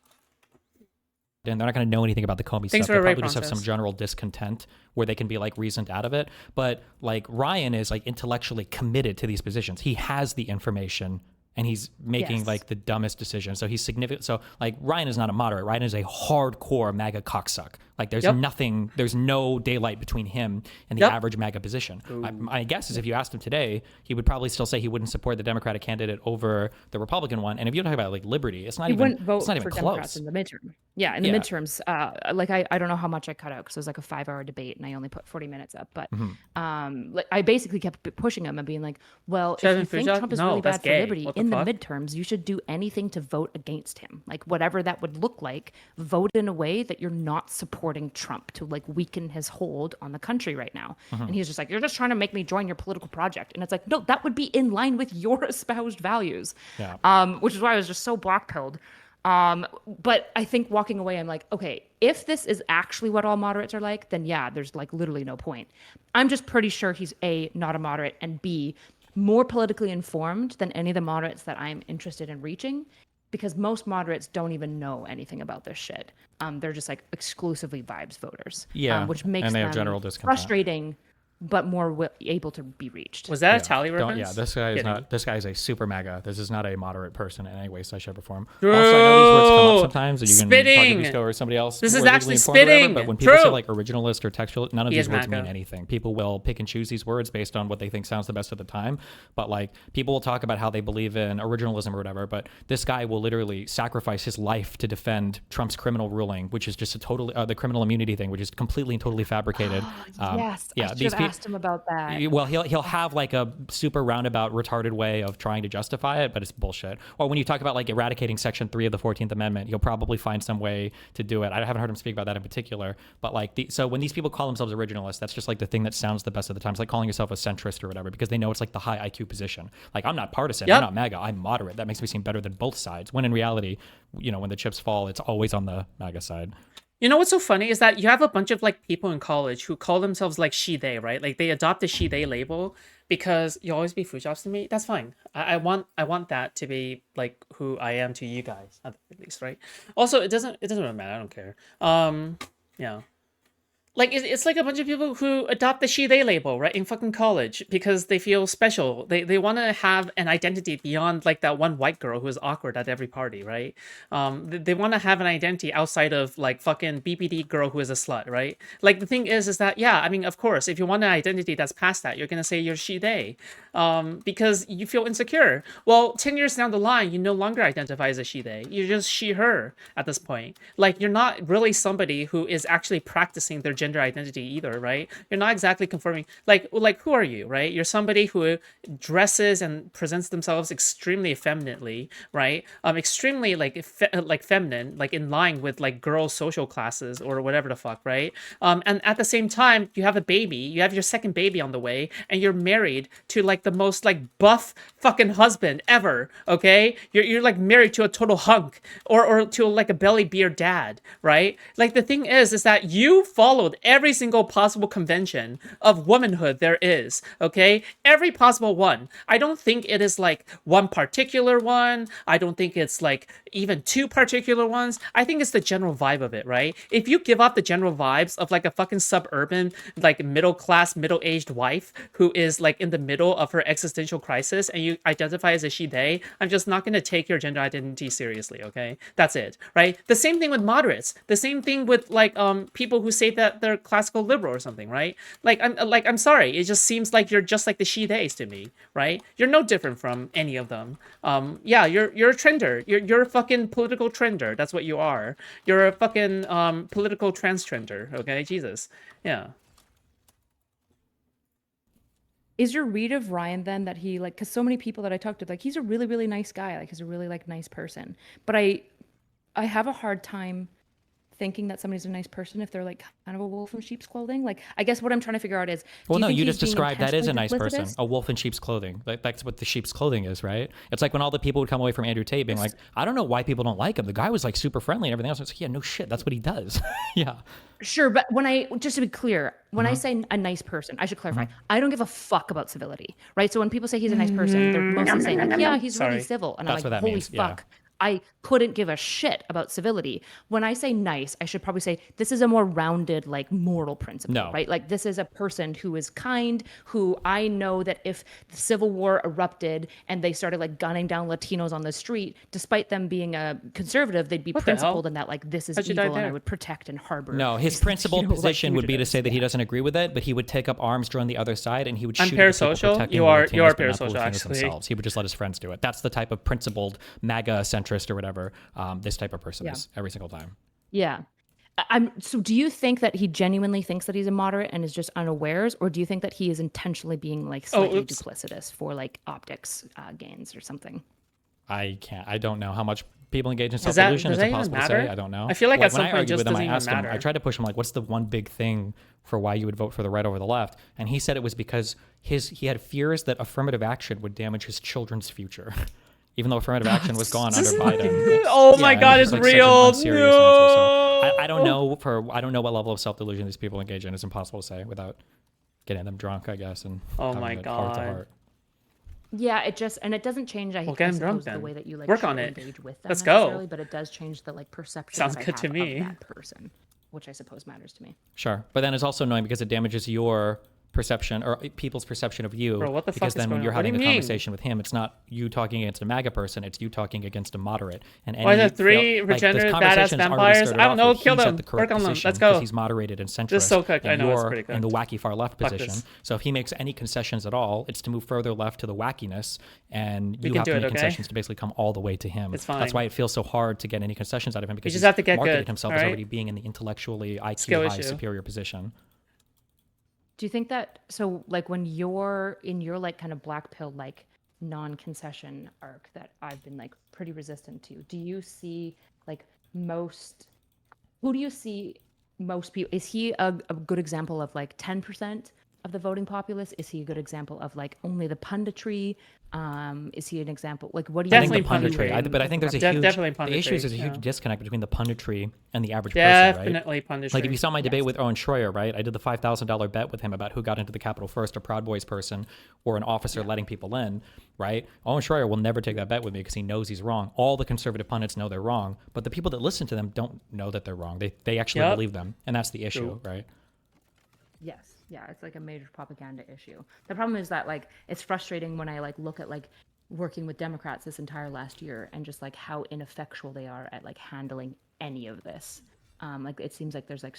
And they're not going to know anything about the Comey Thanks stuff. for They a probably raid, just have some Princess. general discontent where they can be like reasoned out of it. But like Ryan is like intellectually committed to these positions. He has the information and he's making Yes. like the dumbest decision. So he's significant. So like Ryan is not a moderate. Ryan is a hardcore MAGA cocksuck. Like there's Yep. nothing, there's no daylight between him and the Yep. average MAGA position. My guess is if you asked him today, he would probably still say he wouldn't support the Democratic candidate over the Republican one. And if you talk about like liberty, it's not He even, wouldn't vote it's not for even Democrats close. in the midterm. Yeah, in the Yeah. midterms. I don't know how much I cut out because it was like a 5-hour debate and I only put 40 minutes up. But like I basically kept pushing him and being like, well, if Sheldon you think Foodshops? Trump is No, really that's bad for gay. liberty What the in the fuck? midterms, you should do anything to vote against him. Like whatever that would look like, vote in a way that you're not supporting Trump to like weaken his hold on the country right now. And he's just like, you're just trying to make me join your political project. And it's like, no, that would be in line with your espoused values. Yeah. Which is why I was just so blackpilled. But I think walking away, I'm like, okay, if this is actually what all moderates are like, then yeah, there's like literally no point. I'm just pretty sure he's A, not a moderate, and B, more politically informed than any of the moderates that I'm interested in reaching, because most moderates don't even know anything about this shit. They're just like exclusively vibes voters. Yeah, Which makes and they have them general discontent. frustrating, but more able to be reached. Was that a Yeah. tally Don't- reference? Yeah, this guy is Kidding. not. This guy is a super MAGA. This is not a moderate person in any way, shape, or form. Also, I know these words come up sometimes, and you can Spitting. talk to or somebody else. This is more actually legally informed or whatever, spitting. But when people say True. like originalist or textual, none of He these is words MAGA. mean anything. People will pick and choose these words based on what they think sounds the best at the time. But like people will talk about how they believe in originalism or whatever. But this guy will literally sacrifice his life to defend Trump's criminal ruling, which is just a totally the criminal immunity thing, which is completely and totally fabricated. Yes, I should these have peo- asked him about that. Well, he'll have like a super roundabout, retarded way of trying to justify it, but it's bullshit. Or when you talk about like eradicating Section 3 of the 14th Amendment, you'll probably find some way to do it. I haven't heard him speak about that in particular, but like so when these people call themselves originalists, that's just like the thing that sounds the best at the time. It's like calling yourself a centrist or whatever because they know it's like the high IQ position. Like I'm not partisan, Yep. I'm not MAGA, I'm moderate. That makes me seem better than both sides. When in reality, when the chips fall, it's always on the MAGA side. You know what's so funny is that you have a bunch of like people in college who call themselves like she they, right? Like they adopt the she they label because you always be food shops to me. That's fine. I want that to be like who I am to you guys at least, right? Also, it doesn't really matter. I don't care. Yeah. Like it's like a bunch of people who adopt the she/they label, right, in fucking college because they feel special. They want to have an identity beyond like that one white girl who is awkward at every party, right? They want to have an identity outside of like fucking BPD girl who is a slut, right? Like the thing is that yeah, I mean, of course, if you want an identity that's past that, you're gonna say you're she/they, because you feel insecure. Well, 10 years down the line, you no longer identify as a she/they. You're just she/her at this point. Like you're not really somebody who is actually practicing their gender identity either, right? You're not exactly conforming. Like who are you, right? You're somebody who dresses and presents themselves extremely effeminately, right? Extremely like like feminine, like in line with like girls' social classes or whatever the fuck, right? And at the same time, you have a baby, you have your second baby on the way, and you're married to like the most like buff fucking husband ever, okay? You're like married to a total hunk or to like a belly beard dad, right? Like the thing is that you followed every single possible convention of womanhood there is, okay? Every possible one. I don't think it is like one particular one. I don't think it's like even two particular ones. I think it's the general vibe of it, right? If you give off the general vibes of like a fucking suburban, like middle class, middle-aged wife who is like in the middle of her existential crisis and you identify as a she/they, I'm just not going to take your gender identity seriously, okay? That's it, right? The same thing with moderates. The same thing with like people who say that they're classical liberal or something, right? I'm sorry, it just seems like you're just like the she/theys to me, right? You're no different from any of them. Yeah, you're a trender. You're a fucking political trender. That's what you are. You're a fucking political trans trender. Okay, Jesus. Yeah. Is your read of Ryan then that he like, because so many people that I talked to, like he's a really, really nice guy, like he's a really like nice person, but I have a hard time thinking that somebody's a nice person if they're like kind of a wolf in sheep's clothing. Like, I guess what I'm trying to figure out is, Well, do no, think you he's just being described that is a intentionally nice person, duplicitous? a wolf in sheep's clothing. Like that's what the sheep's clothing is, right? It's like when all the people would come away from Andrew Tate being like, I don't know why people don't like him. The guy was like super friendly and everything else. It's like, yeah, no shit, that's what he does. Yeah. Sure, but just to be clear, when I say a nice person, I should clarify, I don't give a fuck about civility, right? So when people say he's a nice person, they're mostly saying like, yeah, he's really Sorry. civil. And That's I'm what like, that holy means, yeah. fuck. I couldn't give a shit about civility. When I say nice, I should probably say this is a more rounded, like moral principle, No. right? Like this is a person who is kind, who I know that if the Civil War erupted and they started like gunning down Latinos on the street, despite them being a conservative, they'd be What the hell? principled in that like this is How'd you die evil and I there? would protect and harbor. No, his these, principled you know, like, position would be to fugitives. say that he Yeah. doesn't agree with it, but he would take up arms, join the other side, and he would I'm shoot at the people parasocial? protecting You the are Latinos, but not the parasocial, Latinos actually. themselves. He would just let his friends do it. That's the type of principled MAGA centrist or whatever this type of person Yeah. is every single time. Yeah. So do you think that he genuinely thinks that he's a moderate and is just unawares, or do you think that he is intentionally being like slightly oops. duplicitous for like optics gains or something? I don't know how much people engage in Does self-delusion. that It's even impossible to matter? say. I don't know. I feel like at when some I point it argued just with him, doesn't I even asked him, I matter. tried to push him like, what's the one big thing for why you would vote for the right over the left? And he said it was because he had fears that affirmative action would damage his children's future. Even though affirmative action was gone under Biden. Oh my God, it's it's like such an real. unserious answer. So I don't know what level of self-delusion these people engage in. It's impossible to say without getting them drunk, I guess, and Oh having my it heart to God. heart. Yeah, it doesn't change. I get him drunk suppose the then. way that you like Work should on it. engage with them Let's go. necessarily, but it does change the like perception Sounds that I good to have me. of that person, which I suppose matters to me. Sure, but then it's also annoying because it damages your perception or people's perception of you. Bro, what the because fuck is then when going you're on? What do having a you mean? conversation with him, it's not you talking against a MAGA person, it's you talking against a moderate. And Why any the three like, this regenerate badass conversation's already vampires? started I don't off know, where kill he's them. at the correct Work on them. position Let's because go. he's moderated and centrist. This is so cooked. I and know, it's you're pretty in the cooked. wacky far left Fuck position. this. So if he makes any concessions at all, it's to move further left to the wackiness, and We you can have do to it, make okay? concessions to basically come all the way to him. It's That's fine. why it feels so hard to get any concessions out of him because just he's have to get marketed good, himself as alright? already being in the intellectually IQ Skill high issue. superior position. Do you think that so like when you're in your like kind of black pill like non-concession arc that I've been like pretty resistant to, do you see like who do you see most people? Is he a good example of like 10% of the voting populace? Is he a good example of like only the punditry? Is he an example like what do you I think the Definitely punditry, punditry. but I think there's a Def- huge definitely the issue is punditry, there's a huge yeah. disconnect between the punditry and the average person, right? Definitely punditry. Like if you saw my debate with Owen Schroyer, right? I did the $5,000 bet with him about who got into the Capitol first, a Proud Boys person or an officer letting people in, right? Owen Schroyer will never take that bet with me because he knows he's wrong. All the conservative pundits know they're wrong, but the people that listen to them don't know that they're wrong. They actually Yep. believe them, and that's the issue, right? Yes, yeah, it's like a major propaganda issue. The problem is that like it's frustrating when I like look at like working with Democrats this entire last year and just like how ineffectual they are at like handling any of this. Like it seems like there's like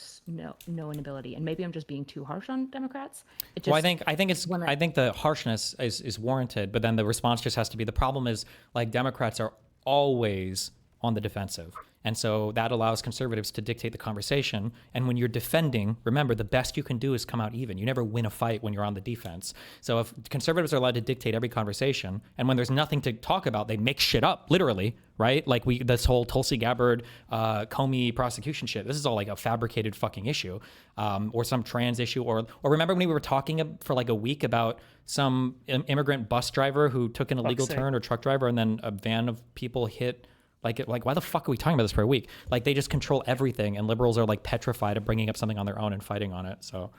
no inability, and maybe I'm just being too harsh on Democrats. It just Well, I think it's when I think the harshness is warranted, but then the response just has to be the problem is like Democrats are always on the defensive. And so that allows conservatives to dictate the conversation. And when you're defending, remember, the best you can do is come out even. You never win a fight when you're on the defense. So if conservatives are allowed to dictate every conversation, and when there's nothing to talk about, they make shit up, literally, right? Like this whole Tulsi Gabbard, Comey prosecution shit. This is all like a fabricated fucking issue, or some trans issue, or remember when we were talking for like a week about some immigrant bus driver who took an illegal turn, or truck driver, and then a van of people hit. Like why the fuck are we talking about this for a week? Like they just control everything, and liberals are like petrified of bringing up something on their own and fighting on it. So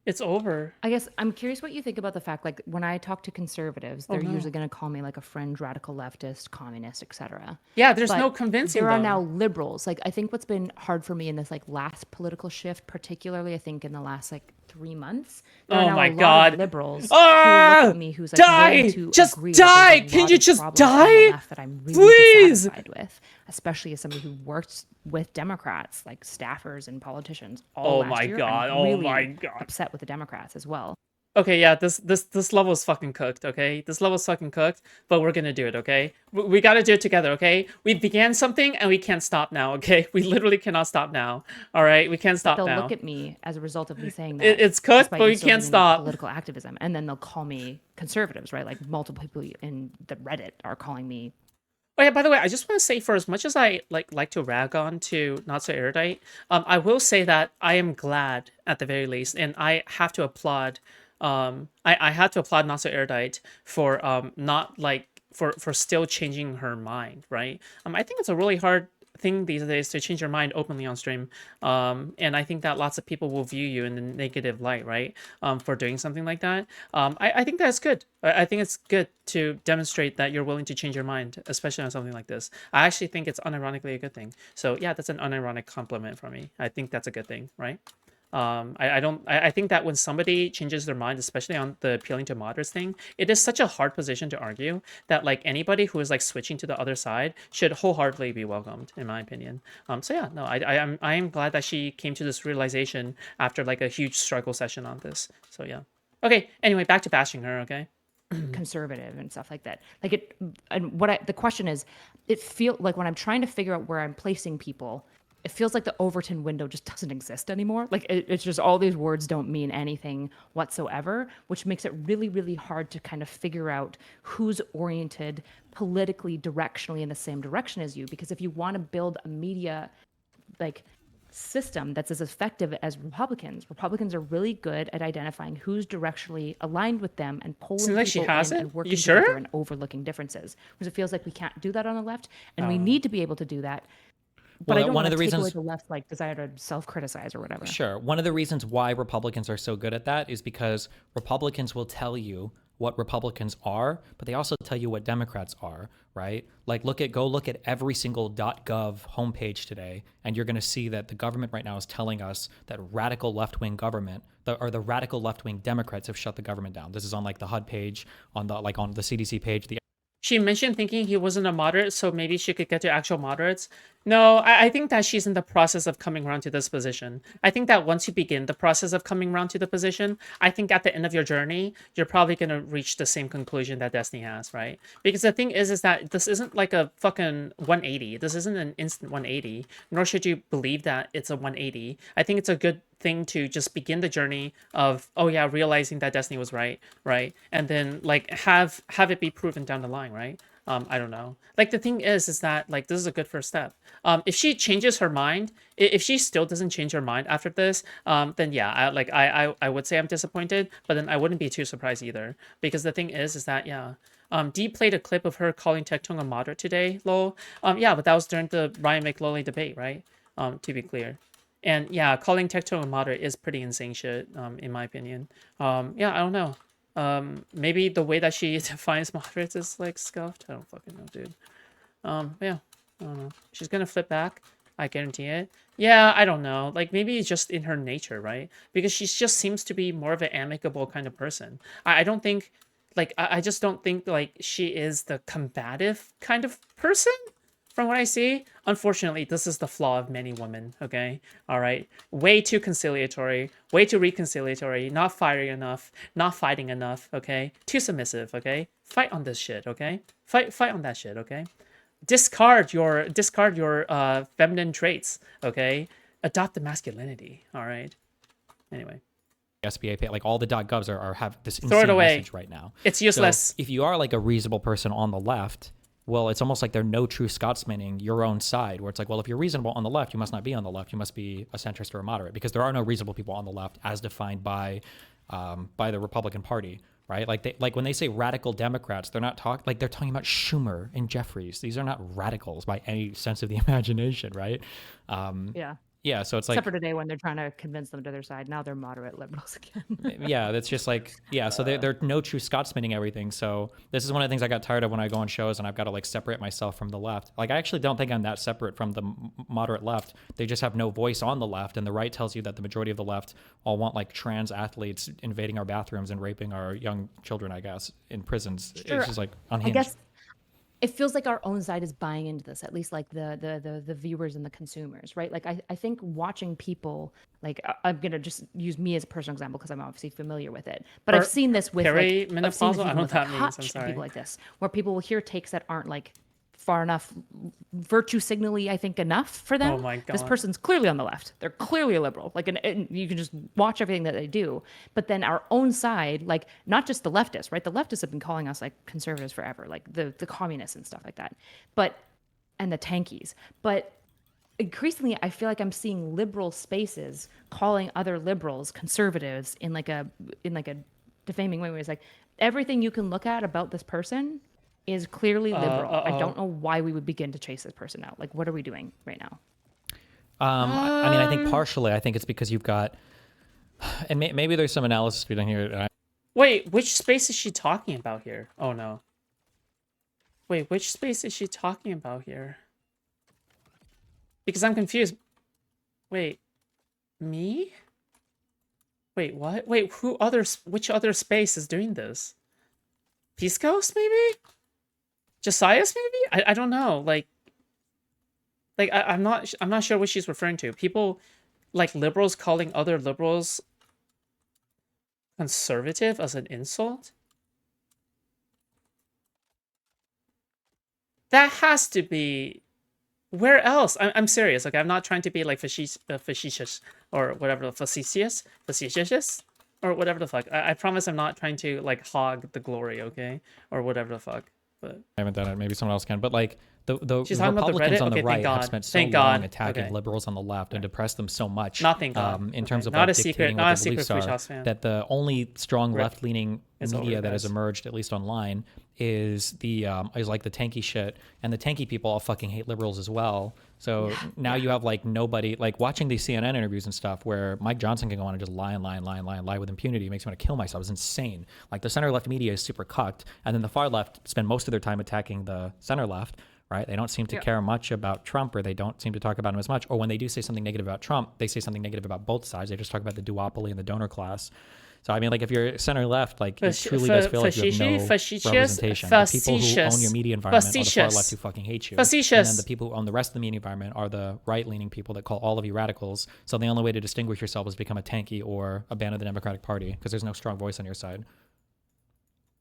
It's over. I guess I'm curious what you think about the fact, like when I talk to conservatives, they're no. usually going to call me like a fringe radical leftist, communist, etc. Yeah, there's But no convincing there are them. now liberals. Like I think what's been hard for me in this like last political shift, particularly I think in the last like 3 months, there Oh are now my a lot God. of liberals who Ah! look at me who's like Die! willing to Just agree die! that there's a Can lot you of just problems on the die? left that I'm really Please! dissatisfied with, especially as somebody who worked with Democrats, like staffers and politicians Oh all last my year. God, I'm oh really my God. upset with the Democrats as well. Okay, yeah, this level is fucking cooked, okay? This level is fucking cooked, but we're gonna do it, okay? We gotta do it together, okay? We began something and we can't stop now, okay? We literally cannot stop now, all right? We can't stop They'll now. look at me as a result of me saying that. It's cooked, despite but me we still can't being in stop. Political activism, and then they'll call me conservatives, right? Like multiple people in the Reddit are calling me. Oh yeah, by the way, I just want to say, for as much as I like to rag on to NotSoErudite, I will say that I am glad at the very least, and I have to applaud. I have to applaud NotSoErudite for not like for still changing her mind, right? I think it's a really hard thing these days to change your mind openly on stream, and I think that lots of people will view you in a negative light, right? For doing something like that. I think that's good. I think it's good to demonstrate that you're willing to change your mind, especially on something like this. I actually think it's unironically a good thing. So yeah, that's an unironic compliment from me. I think that's a good thing, right? I think that when somebody changes their mind, especially on the appealing to moderates thing, it is such a hard position to argue that like anybody who is like switching to the other side should wholeheartedly be welcomed, in my opinion. So yeah, no, I am glad that she came to this realization after like a huge struggle session on this. So yeah. Okay. Anyway, back to bashing her. Okay. Conservative and stuff like that. Like it, and the question is, it feel like when I'm trying to figure out where I'm placing people, it feels like the Overton window just doesn't exist anymore. Like it's just all these words don't mean anything whatsoever, which makes it really, really hard to kind of figure out who's oriented politically, directionally in the same direction as you. Because if you want to build a media like system that's as effective as Republicans are really good at identifying who's directionally aligned with them and pulling Seems like she people in has it. and working You sure? together and overlooking differences. Because it feels like we can't do that on the left, and we need to be able to do that. But I don't one want of to the take away reasons the left's like desire to self-criticize or whatever. Sure. One of the reasons why Republicans are so good at that is because Republicans will tell you what Republicans are, but they also tell you what Democrats are, right? Like go look at every single .gov homepage today, and you're going to see that the government right now is telling us that radical left-wing government, the radical left-wing Democrats have shut the government down. This is on like the HUD page, on the CDC page, the She mentioned thinking he wasn't a moderate, so maybe she could get to actual moderates. No, I think that she's in the process of coming around to this position. I think that once you begin the process of coming around to the position, I think at the end of your journey, you're probably going to reach the same conclusion that Destiny has, right? Because the thing is that this isn't like a fucking 180. This isn't an instant 180, nor should you believe that it's a 180. I think it's a good thing to just begin the journey of, oh yeah, realizing that Destiny was right, and then like have it be proven down the line, right? I don't know. Like the thing is that like this is a good first step. If she changes her mind, if she still doesn't change her mind after this, then yeah, I would say I'm disappointed, but then I wouldn't be too surprised either, because the thing is that yeah. Dee played a clip of her calling Tectong a moderate today, lol. Yeah, but that was during the Ryan McLoley debate, right? To be clear. And yeah, calling Tectong a moderate is pretty insane shit, in my opinion. Yeah, I don't know. Maybe the way that she defines moderates is like scuffed. I don't fucking know, dude. Yeah, I don't know. She's gonna flip back. I guarantee it. Yeah, I don't know. Like maybe it's just in her nature, right? Because she just seems to be more of an amicable kind of person. I don't think, like, I just don't think like she is the combative kind of person. From what I see, unfortunately, this is the flaw of many women, okay? All right. Way too conciliatory, way too reconciliatory, not fiery enough, not fighting enough, okay? Too submissive, okay? Fight on this shit, okay? Fight on that shit, okay? Discard your feminine traits, okay? Adopt the masculinity, all right? Anyway, SBA pay, like all the .govs are have this throw it insane away. message right now. It's So useless. if you are like a reasonable person on the left, well, it's almost like they're no true Scotsmaning your own side, where it's like, well, if you're reasonable on the left, you must not be on the left. You must be a centrist or a moderate, because there are no reasonable people on the left as defined by the Republican Party, right? Like when they say radical Democrats, they're talking about Schumer and Jeffries. These are not radicals by any sense of the imagination, right? Yeah. Yeah, so it's like, Except for today when they're trying to convince them to their side. Now they're moderate liberals again. yeah, that's just like, yeah, so they're no true Scotsmaning everything. So this is one of the things I got tired of when I go on shows and I've got to like separate myself from the left. Like I actually don't think I'm that separate from the moderate left. They just have no voice on the left, and the right tells you that the majority of the left all want like trans athletes invading our bathrooms and raping our young children, I guess, in prisons. Sure. It's just like I unhinged. guess it feels like our own side is buying into this, at least like the viewers and the consumers, right? Like I think watching people, like I'm gonna just use me as a personal example because I'm obviously familiar with it, but I've seen this with like, I've seen this perimenopausal? I even don't know with, what like, that means. I'm Hutch and sorry. people like this, where people will hear takes that aren't like far enough virtue signally, I think, enough for them. Oh my This God. person's clearly on the left. They're clearly a liberal. Like, and you can just watch everything that they do. But then our own side, like, not just the leftists, right? The leftists have been calling us like conservatives forever, like the communists and stuff like that. And the tankies. But increasingly, I feel like I'm seeing liberal spaces calling other liberals conservatives in like a defaming way, where it's like everything you can look at about this person is clearly liberal. I don't know why we would begin to chase this person out. Like, what are we doing right now? I mean, I think partially, I think it's because you've got, and maybe there's some analysis to be done here. Wait, which space is she talking about here? Oh no. Wait, which space is she talking about here? Because I'm confused. Wait, me? Wait, what? Wait, which other space is doing this? Piscos, maybe? Josias, maybe? I don't know. I'm not sure what she's referring to. People, like liberals calling other liberals conservative as an insult? That has to be. Where else? I'm serious. Like, I'm not trying to be like facetious or whatever, facetious, or whatever the fuck. I promise I'm not trying to like hog the glory, okay, or whatever the fuck. But I haven't done it. Maybe someone else can. But like the She's talking about the Republicans Reddit? on the Okay, right thank have God. spent so Thank long God. attacking Okay. liberals on the left and depressed them so much. Not thank God. In terms of Not like a secret- dictating not what a their secret beliefs are, Foodshops fan. that the only strong Rip. left-leaning It's over, media that has guys. emerged, at least online, is like the tanky shit, and the tanky people all fucking hate liberals as well. So now you have like nobody, like watching these CNN interviews and stuff where Mike Johnson can go on and just lie with impunity. It makes me want to kill myself. It's insane. Like the center left media is super cucked, and then the far left spend most of their time attacking the center left. Right? They don't seem to care much about Trump, or they don't seem to talk about him as much. Or when they do say something negative about Trump, they say something negative about both sides. They just talk about the duopoly and the donor class. So I mean, like if you're center left, like it truly does feel like you have no representation. The people who own your media environment are the far left who fucking hate you. And then the people who own the rest of the media environment are the right-leaning people that call all of you radicals. So the only way to distinguish yourself is become a tanky or abandon the Democratic Party, because there's no strong voice on your side.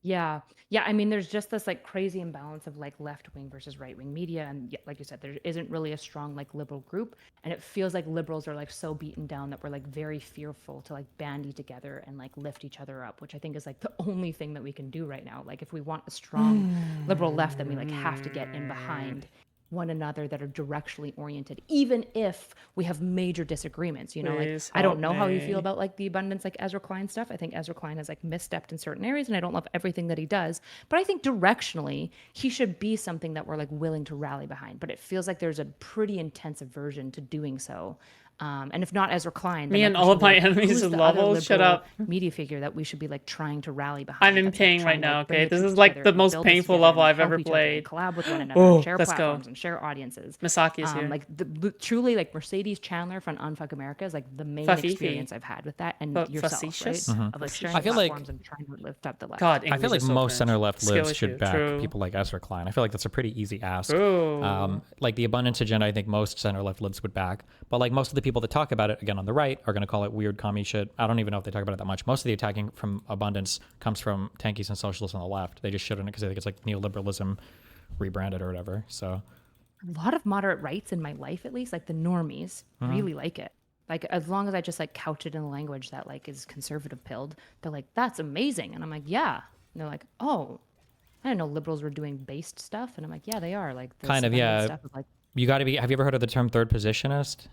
Yeah. Yeah. I mean, there's just this like crazy imbalance of like left wing versus right wing media. And like you said, there isn't really a strong like liberal group. And it feels like liberals are like so beaten down that we're like very fearful to like bandy together and like lift each other up, which I think is like the only thing that we can do right now. Like if we want a strong liberal left, then we like have to get in behind one another that are directionally oriented, even if we have major disagreements, you know, Please like I don't help know how you me. feel about like the abundance, like Ezra Klein stuff. I think Ezra Klein has like misstepped in certain areas and I don't love everything that he does, but I think directionally he should be something that we're like willing to rally behind, but it feels like there's a pretty intense aversion to doing so. And if not Ezra Klein, Me then, and like, we all should of be my like, enemies who's is the other levels. Shut liberal up. media figure that we should be like trying to rally behind. I'm in that's, like, pain right trying to, now, like, bring okay? the This troops is like together the and most build this painful together level and I've help ever each other and played. collab with one another, Oh, and share let's go. platforms and share audiences. Misaki is here. Like truly, like Mercedes Chandler from Unfuck America is like the main Fafifi. experience I've had with that, and yourself, right? Facetious? Of like sharing I feel like- platforms and trying to lift up the left. God, I feel English like is so most cringe. center left Skill libs issue. should back True. people like Ezra Klein. I feel like that's a pretty easy ask. True. Like the abundance agenda, I think most center left libs would back. But like most of the people that talk about it, again on the right, are going to call it weird commie shit. I don't even know if they talk about it that much. Most of the attacking from abundance comes from tankies and socialists on the left. They just shit on it because they think it's like neoliberalism rebranded or whatever. So A lot of moderate rights in my life, at least, like the normies, really like it. Like as long as I just like couch it in a language that like is conservative pilled, they're like, "That's amazing," and I'm like, "Yeah." And they're like, "Oh, I didn't know liberals were doing based stuff," and I'm like, "Yeah, they are." Like the kind of, suspended yeah. Stuff of like, You got to be. Have you ever heard of the term third positionist?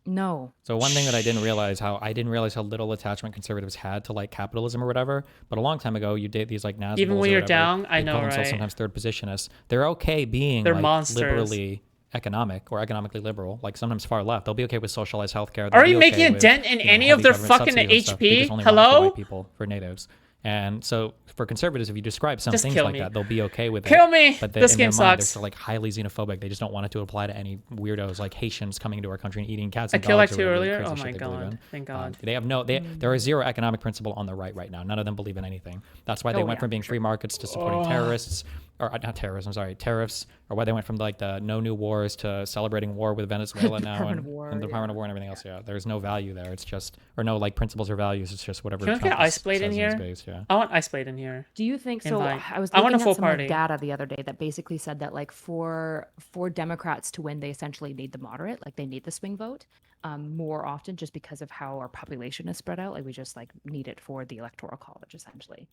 no. So one thing that I didn't realize how little attachment conservatives had to like capitalism or whatever. But a long time ago, you did these like Nazis. Even when you're down, I know, call themselves right? sometimes third positionists. They're okay being They're like monsters. liberally economic or economically liberal, like sometimes far left. They'll be okay with socialized healthcare. Are you making a dent in any of their fucking HP? Hello? White people for natives. And so for conservatives, if you describe some Just things kill like me. that, they'll be okay with it. Kill me! But This in game their mind, they're sucks. still like highly xenophobic. They just don't want it to apply to any weirdos like Haitians coming into our country and eating cats I and killed like dogs. two or whatever earlier. crazy Oh shit my they believe god. in. Thank God. They have there is zero economic principle on the right now. None of them believe in anything. That's why they went from being free markets to supporting terrorists, or not terrorists. I'm sorry, tariffs, or why they went from like the no new wars to celebrating war with Venezuela now Department and, of War, and the Department of War and everything else. Yeah, there's no value there. It's just or no like principles or values. It's just whatever. Can we Trump get Ice Blade says in his here? base, yeah. I want Ice Blade in here. Do you think so? Invite. I was I want looking a full at some like, party. data the other day that basically said that like for Democrats to win, they essentially need the moderate, like they need the swing vote more often, just because of how our population is spread out. Like we just like need it for the electoral college, essentially.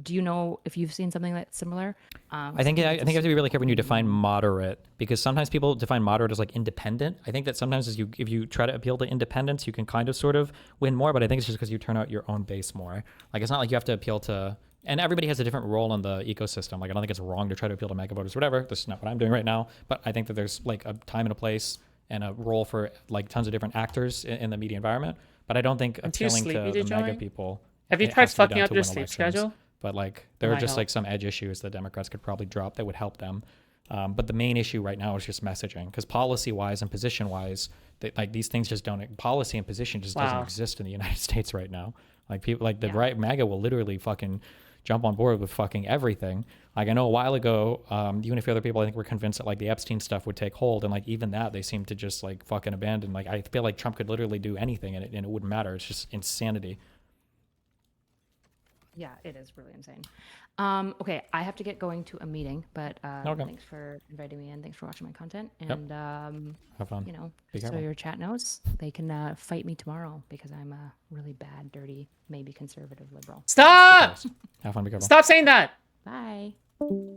Do you know if you've seen something that's similar? I think you have to be really careful when you define moderate, because sometimes people define moderate as like independent. I think that sometimes if you try to appeal to independents, you can kind of sort of win more, but I think it's just because you turn out your own base more. Like it's not like you have to appeal to, and everybody has a different role in the ecosystem. Like I don't think it's wrong to try to appeal to mega voters, whatever. This is not what I'm doing right now, but I think that there's like a time and a place and a role for like tons of different actors in the media environment. But I don't think I'm too appealing sleepy to to the mega join. people. Have you it tried has to be fucking done up to your win sleep elections. schedule? But like there are Might just help. like some edge issues that Democrats could probably drop that would help them. But the main issue right now is just messaging, because policy-wise and position-wise, like these things just don't. Policy and position just doesn't Wow. exist in the United States right now. Like people, like the right MAGA will literally fucking jump on board with fucking everything. Like I know a while ago, you and a few other people I think were convinced that like the Epstein stuff would take hold, and like even that they seem to just like fucking abandon. Like I feel like Trump could literally do anything and it wouldn't matter. It's just insanity. Yeah, it is really insane. Okay, I have to get going to a meeting, but Okay. thanks for inviting me in. Thanks for watching my content. Yep. And, Have fun. you know, Be so careful. your chat knows, they can fight me tomorrow because I'm a really bad, dirty, maybe conservative liberal. Stop! Have fun. Be careful. Stop saying that! Bye.